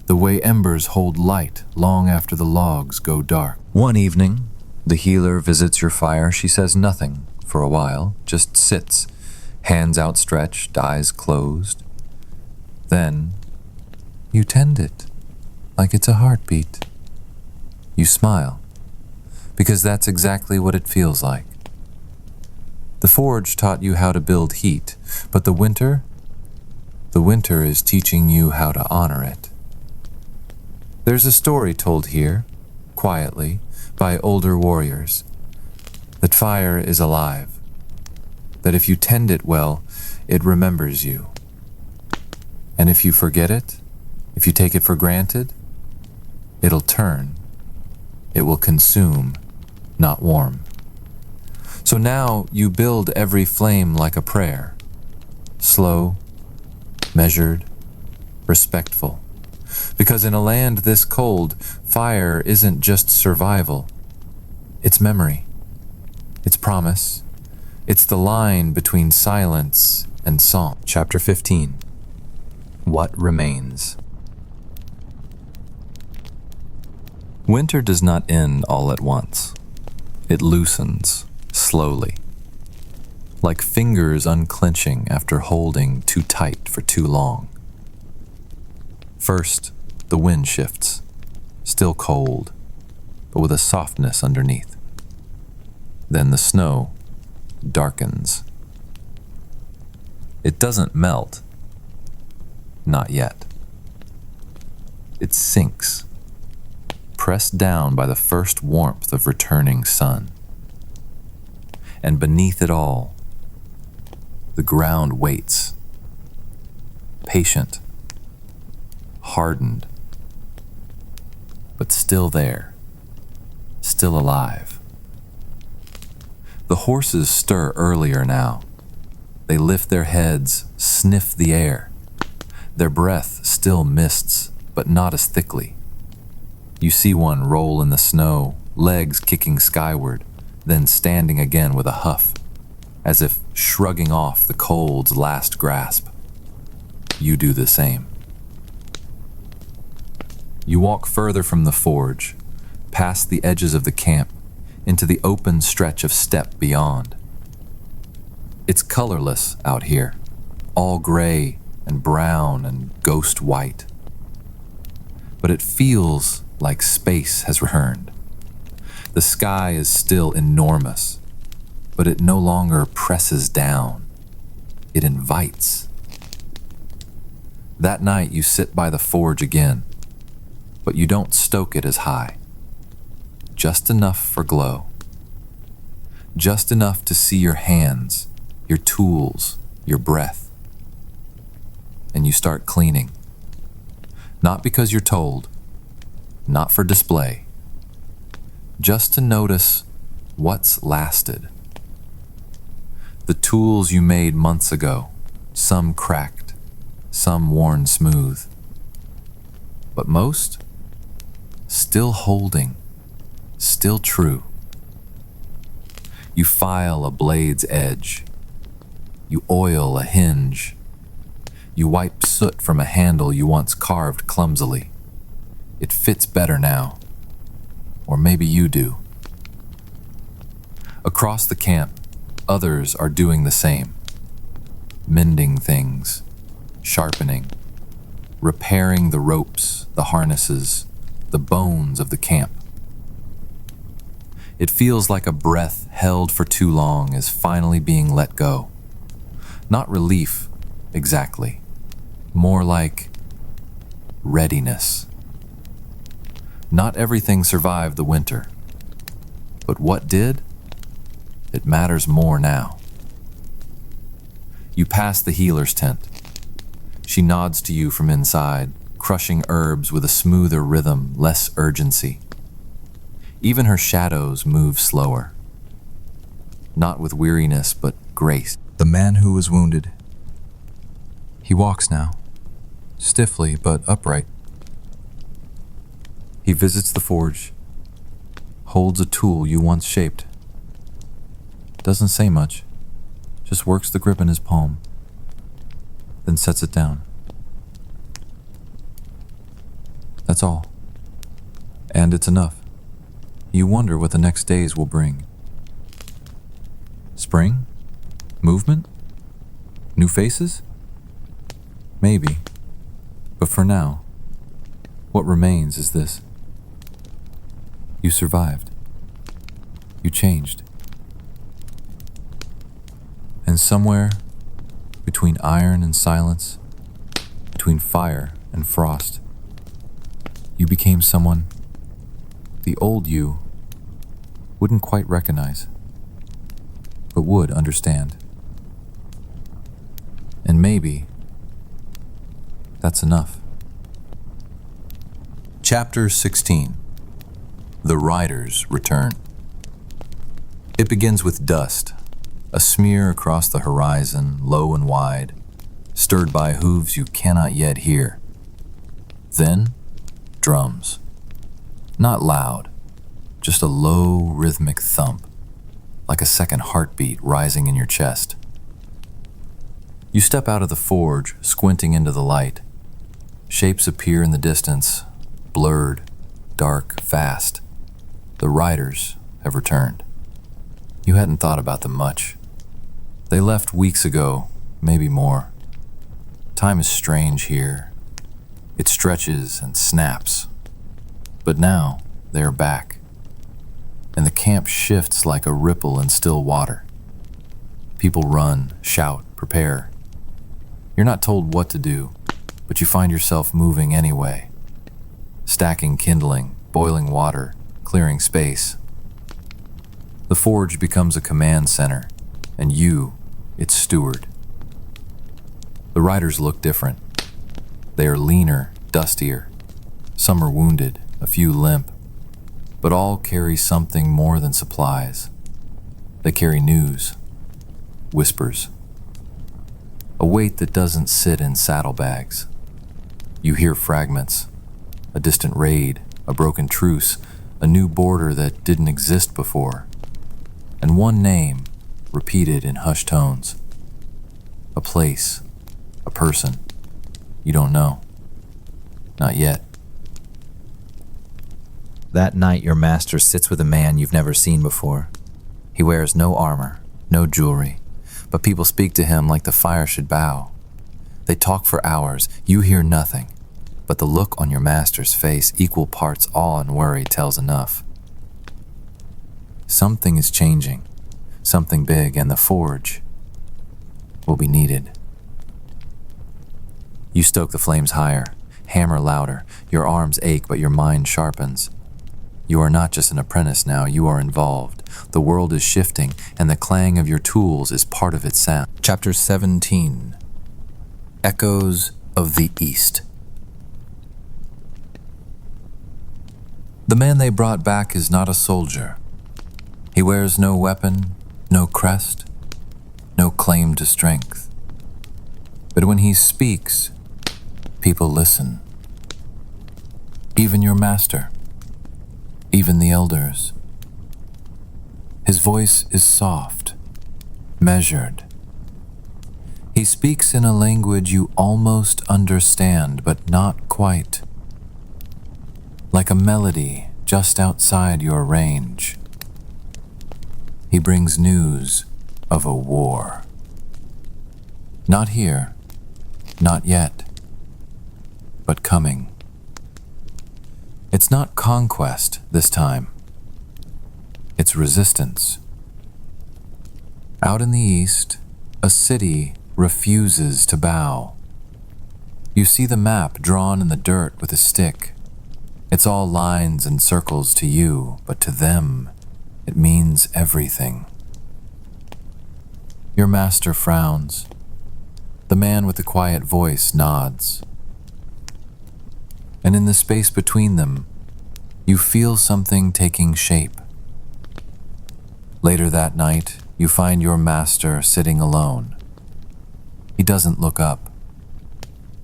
The way embers hold light long after the logs go dark. One evening, the healer visits your fire. She says nothing for a while, just sits, Hands outstretched, eyes closed. Then you tend it like it's a heartbeat. You smile, because that's exactly what it feels like. The forge taught you how to build heat, but the winter is teaching you how to honor it. There's a story told here, quietly, by older warriors, that fire is alive, that if you tend it well, it remembers you. And if you forget it, if you take it for granted, it'll turn. It will consume, not warm. So now you build every flame like a prayer, slow, measured, respectful. Because in a land this cold, fire isn't just survival. It's memory. It's promise. It's the line between silence and song. Chapter 15. What Remains. Winter does not end all at once. It loosens, slowly. Like fingers unclenching after holding too tight for too long. First, the wind shifts, still cold, but with a softness underneath. Then the snow darkens. It doesn't melt. Not yet. It sinks, pressed down by the first warmth of returning sun. And beneath it all, the ground waits, patient, hardened, but still there, still alive. The horses stir earlier now. They lift their heads, sniff the air. Their breath still mists, but not as thickly. You see one roll in the snow, legs kicking skyward, then standing again with a huff, as if shrugging off the cold's last grasp. You do the same. You walk further from the forge, past the edges of the camp, into the open stretch of steppe beyond. It's colorless out here, all gray and brown and ghost white. But it feels like space has returned. The sky is still enormous, but it no longer presses down. It invites. That night you sit by the forge again, but you don't stoke it as high. Just enough for glow. Just enough to see your hands, your tools, your breath. And you start cleaning. Not because you're told, not for display. Just to notice what's lasted. The tools you made months ago, some cracked, some worn smooth. But most, still holding, still true. You file a blade's edge. You oil a hinge. You wipe soot from a handle you once carved clumsily. It fits better now. Or maybe you do. Across the camp, others are doing the same. Mending things, sharpening, repairing the ropes, the harnesses, the bones of the camp. It feels like a breath held for too long is finally being let go. Not relief, exactly. More like readiness. Not everything survived the winter. But what did? It matters more now. You pass the healer's tent. She nods to you from inside, crushing herbs with a smoother rhythm, less urgency. Even her shadows move slower. Not with weariness, but grace. The man who was wounded. He walks now, stiffly but upright. He visits the forge, holds a tool you once shaped. Doesn't say much, just works the grip in his palm, then sets it down. That's all. And it's enough. You wonder what the next days will bring. Spring? Movement? New faces? Maybe. But for now, what remains is this. You survived. You changed. And somewhere between iron and silence, between fire and frost, you became someone the old you wouldn't quite recognize, but would understand. And maybe that's enough. Chapter 16. The Riders Return. It begins with dust, a smear across the horizon, low and wide, stirred by hooves you cannot yet hear. Then, drums. Not loud, just a low, rhythmic thump, like a second heartbeat rising in your chest. You step out of the forge, squinting into the light. Shapes appear in the distance, blurred, dark, fast. The riders have returned. You hadn't thought about them much. They left weeks ago, maybe more. Time is strange here. It stretches and snaps. But now, they are back. And the camp shifts like a ripple in still water. People run, shout, prepare. You're not told what to do, but you find yourself moving anyway. Stacking kindling, boiling water, clearing space. The forge becomes a command center, and you, its steward. The riders look different. They are leaner, dustier. Some are wounded, a few limp, but all carry something more than supplies. They carry news, whispers, a weight that doesn't sit in saddlebags. You hear fragments, a distant raid, a broken truce, a new border that didn't exist before, and one name repeated in hushed tones. A place, a person you don't know. Not yet. That night, your master sits with a man you've never seen before. He wears no armor, no jewelry, but people speak to him like the fire should bow. They talk for hours, you hear nothing, but the look on your master's face, equal parts awe and worry, tells enough. Something is changing, something big, and the forge will be needed. You stoke the flames higher, hammer louder. Your arms ache, but your mind sharpens. You are not just an apprentice now, you are involved. The world is shifting, and the clang of your tools is part of its sound. Chapter 17. Echoes of the East. The man they brought back is not a soldier. He wears no weapon, no crest, no claim to strength. But when he speaks, people listen. Even your master. Even the elders. His voice is soft, measured. He speaks in a language you almost understand, but not quite. Like a melody just outside your range. He brings news of a war. Not here, not yet, but coming. It's not conquest this time. It's resistance. Out in the east, a city refuses to bow. You see the map drawn in the dirt with a stick. It's all lines and circles to you, but to them, it means everything. Your master frowns. The man with the quiet voice nods. And in the space between them, you feel something taking shape. Later that night, you find your master sitting alone. He doesn't look up,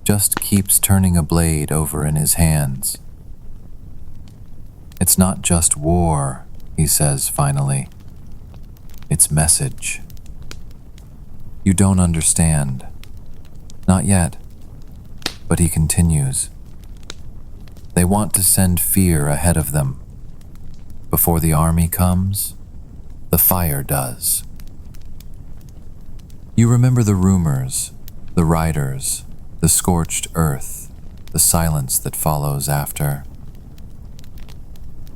just keeps turning a blade over in his hands. It's not just war, he says finally. It's message. You don't understand. Not yet, but he continues. They want to send fear ahead of them. Before the army comes, the fire does. You remember the rumors, the riders, the scorched earth, the silence that follows after.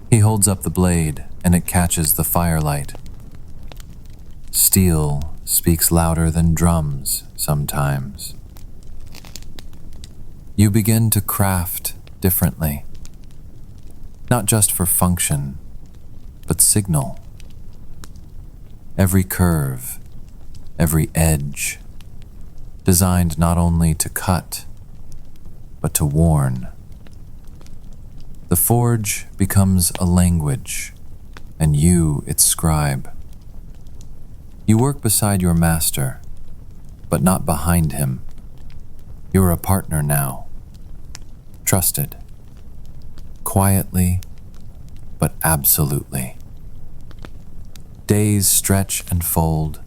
He holds up the blade, and it catches the firelight. Steel speaks louder than drums sometimes. You begin to craft differently, not just for function, but signal. Every curve, every edge, designed not only to cut, but to warn. The forge becomes a language, and you its scribe. You work beside your master, but not behind him. You're a partner now, trusted, quietly, but absolutely. Days stretch and fold.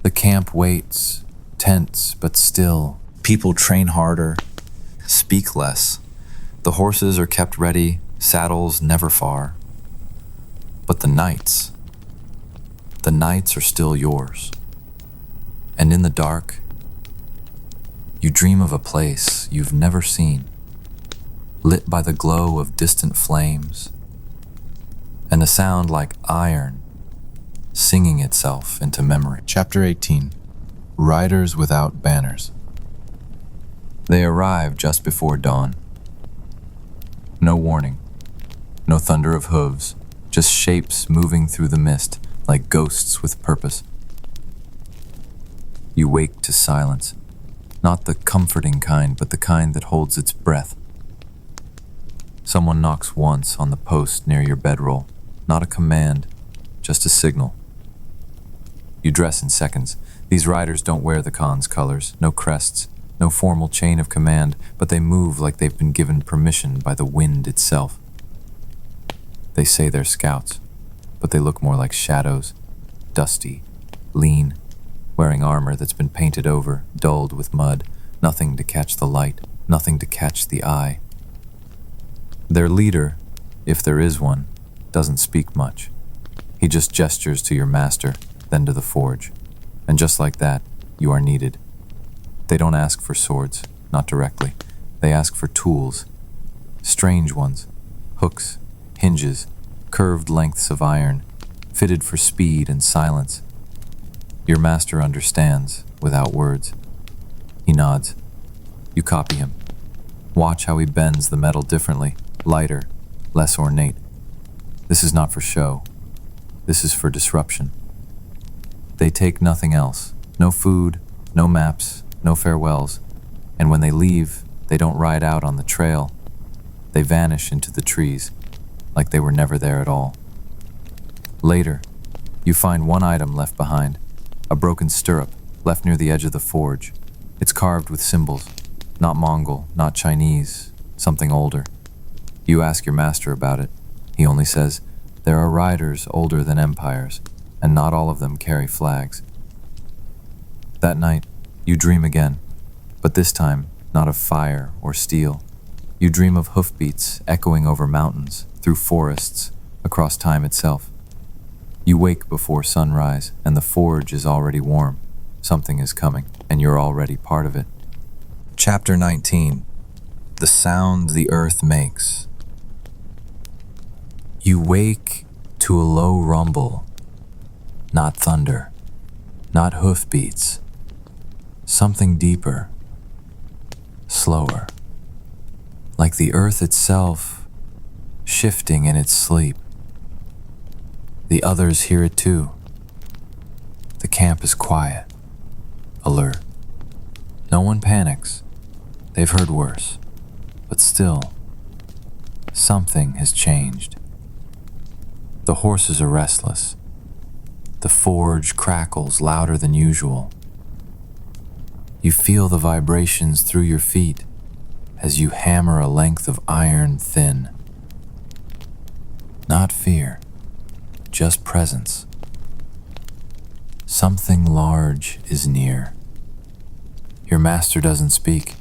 The camp waits, tense but still. People train harder, speak less. The horses are kept ready, saddles never far. But the nights are still yours. And in the dark, you dream of a place you've never seen, lit by the glow of distant flames, and a sound like iron singing itself into memory. Chapter 18. Riders Without Banners. They arrive just before dawn. No warning, no thunder of hooves, just shapes moving through the mist like ghosts with purpose. You wake to silence, not the comforting kind, but the kind that holds its breath. Someone knocks once on the post near your bedroll, not a command, just a signal. You dress in seconds. These riders don't wear the Khan's colors, no crests, no formal chain of command, but they move like they've been given permission by the wind itself. They say they're scouts, but they look more like shadows, dusty, lean, wearing armor that's been painted over, dulled with mud, nothing to catch the light, nothing to catch the eye. Their leader, if there is one, doesn't speak much. He just gestures to your master, then to the forge, and just like that, you are needed. They don't ask for swords, not directly. They ask for tools, strange ones, hooks, hinges, curved lengths of iron, fitted for speed and silence. Your master understands, without words. He nods. You copy him. Watch how he bends the metal differently, lighter, less ornate. This is not for show. This is for disruption. They take nothing else. No food, no maps, no farewells. And when they leave, they don't ride out on the trail. They vanish into the trees, like they were never there at all. Later, you find one item left behind, a broken stirrup left near the edge of the forge. It's carved with symbols, not Mongol, not Chinese, something older. You ask your master about it. He only says, there are riders older than empires, and not all of them carry flags. That night, you dream again, but this time, not of fire or steel. You dream of hoofbeats echoing over mountains, through forests, across time itself. You wake before sunrise, and the forge is already warm. Something is coming, and you're already part of it. Chapter 19. The Sound the Earth Makes. You wake to a low rumble, not thunder, not hoofbeats, something deeper, slower, like the earth itself shifting in its sleep. The others hear it too. The camp is quiet, alert. No one panics. They've heard worse, but still, something has changed. The horses are restless. The forge crackles louder than usual. You feel the vibrations through your feet as you hammer a length of iron thin. Not fear, just presence. Something large is near. Your master doesn't speak.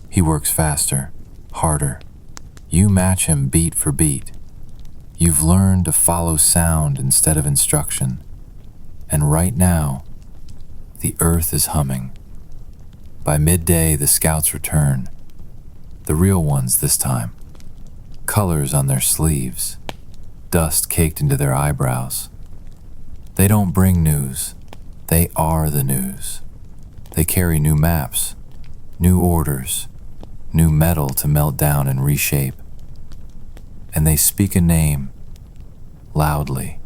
He works faster, harder. You match him beat for beat. You've learned to follow sound instead of instruction. And right now, The earth is humming. By midday, the scouts return. The real ones this time. Colors on their sleeves. Dust caked into their eyebrows. They don't bring news. They are the news. They carry new maps, new orders, new metal to melt down and reshape. And they speak a name, loudly,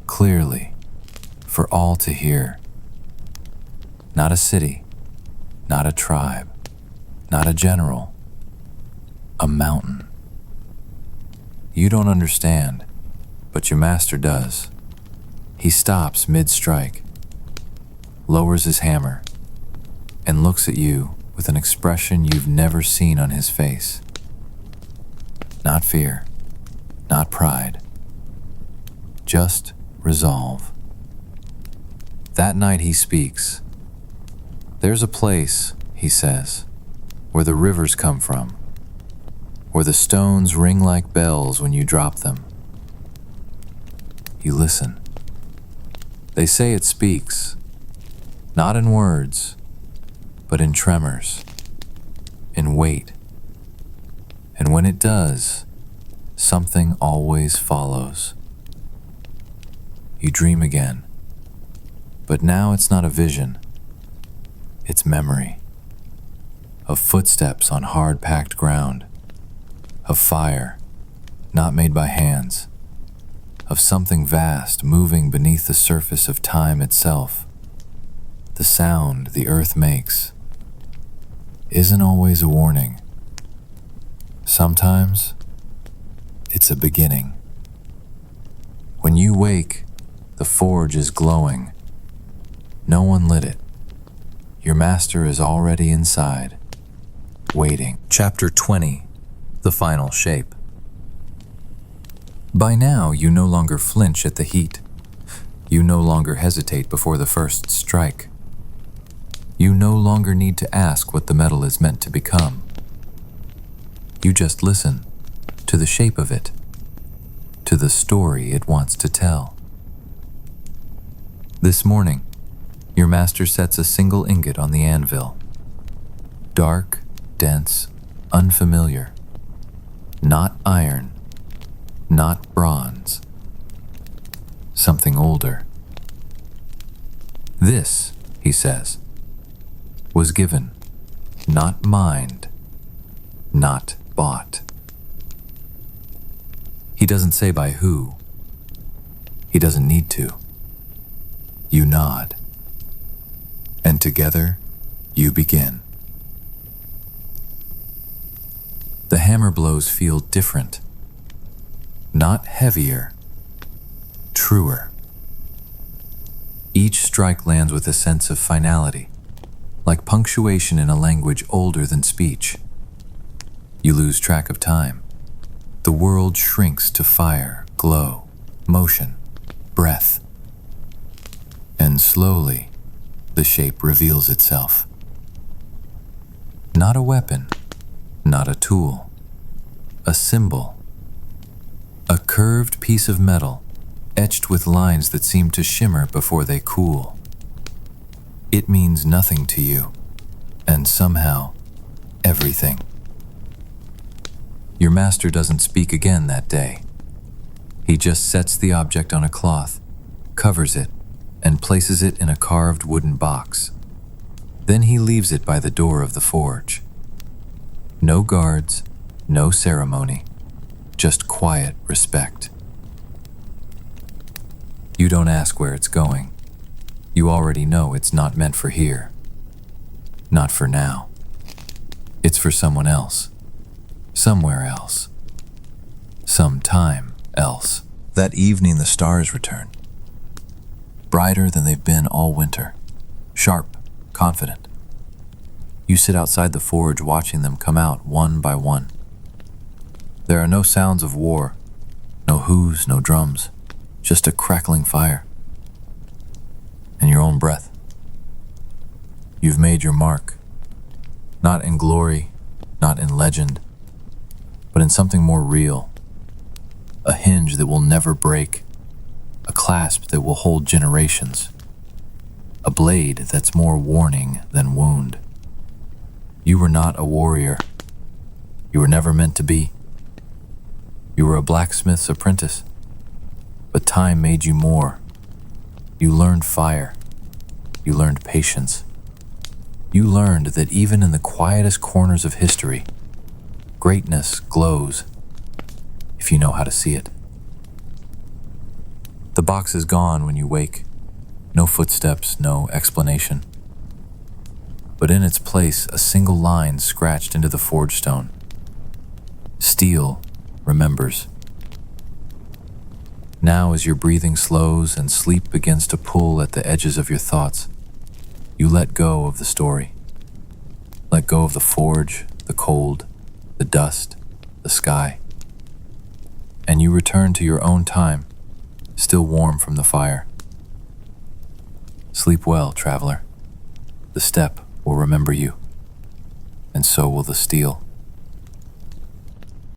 clearly, for all to hear. Not a city, not a tribe, not a general, a mountain. You don't understand, but your master does. He stops mid-strike, lowers his hammer, and looks at you with an expression you've never seen on his face. Not fear, not pride, just resolve. That night he speaks. There's a place, he says, where the rivers come from, where the stones ring like bells when you drop them. You listen. They say it speaks, not in words, but in tremors, in weight. And when it does, something always follows. You dream again, but now it's not a vision, it's memory. Of footsteps on hard-packed ground, of fire, not made by hands, of something vast moving beneath the surface of time itself. The sound the earth makes isn't always a warning. Sometimes it's a beginning. When you wake, the forge is glowing. No one lit it. Your master is already inside, waiting. Chapter 20, The Final Shape. By now, you no longer flinch at the heat. You no longer hesitate before the first strike. You no longer need to ask what the metal is meant to become. You just listen to the shape of it, to the story it wants to tell. This morning, your master sets a single ingot on the anvil. Dark, dense, unfamiliar. Not iron, not bronze. Something older. This, he says, was given, not mined, not bought. He doesn't say by who. He doesn't need to. You nod. And together, you begin. The hammer blows feel different. Not heavier, truer. Each strike lands with a sense of finality, like punctuation in a language older than speech. You lose track of time. The world shrinks to fire, glow, motion, breath. And slowly, the shape reveals itself. Not a weapon, not a tool, a symbol. A curved piece of metal, etched with lines that seem to shimmer before they cool. It means nothing to you, and somehow, everything. Your master doesn't speak again that day. He just sets the object on a cloth, covers it, and places it in a carved wooden box. Then he leaves it by the door of the forge. No guards, no ceremony, just quiet respect. You don't ask where it's going. You already know it's not meant for here. Not for now. It's for someone else. Somewhere else. Sometime else. That evening the stars return. Brighter than they've been all winter. Sharp, confident. You sit outside the forge watching them come out one by one. There are no sounds of war. No whoos, no drums. Just a crackling fire. And your own breath. You've made your mark. Not in glory, not in legend, but in something more real. A hinge that will never break. A clasp that will hold generations. a blade that's more warning than wound. You were not a warrior. You were never meant to be. You were a blacksmith's apprentice, but time made you more. You learned fire. You learned patience. You learned that even in the quietest corners of history, greatness glows if you know how to see it. The box is gone when you wake. No footsteps, no explanation. But in its place, a single line scratched into the forge stone. Steel remembers. Now, as your breathing slows and sleep begins to pull at the edges of your thoughts, you let go of the story. Let go of the forge, the cold, the dust, the sky. And you return to your own time, still warm from the fire. Sleep well, traveler. The step will remember you, and so will the steel.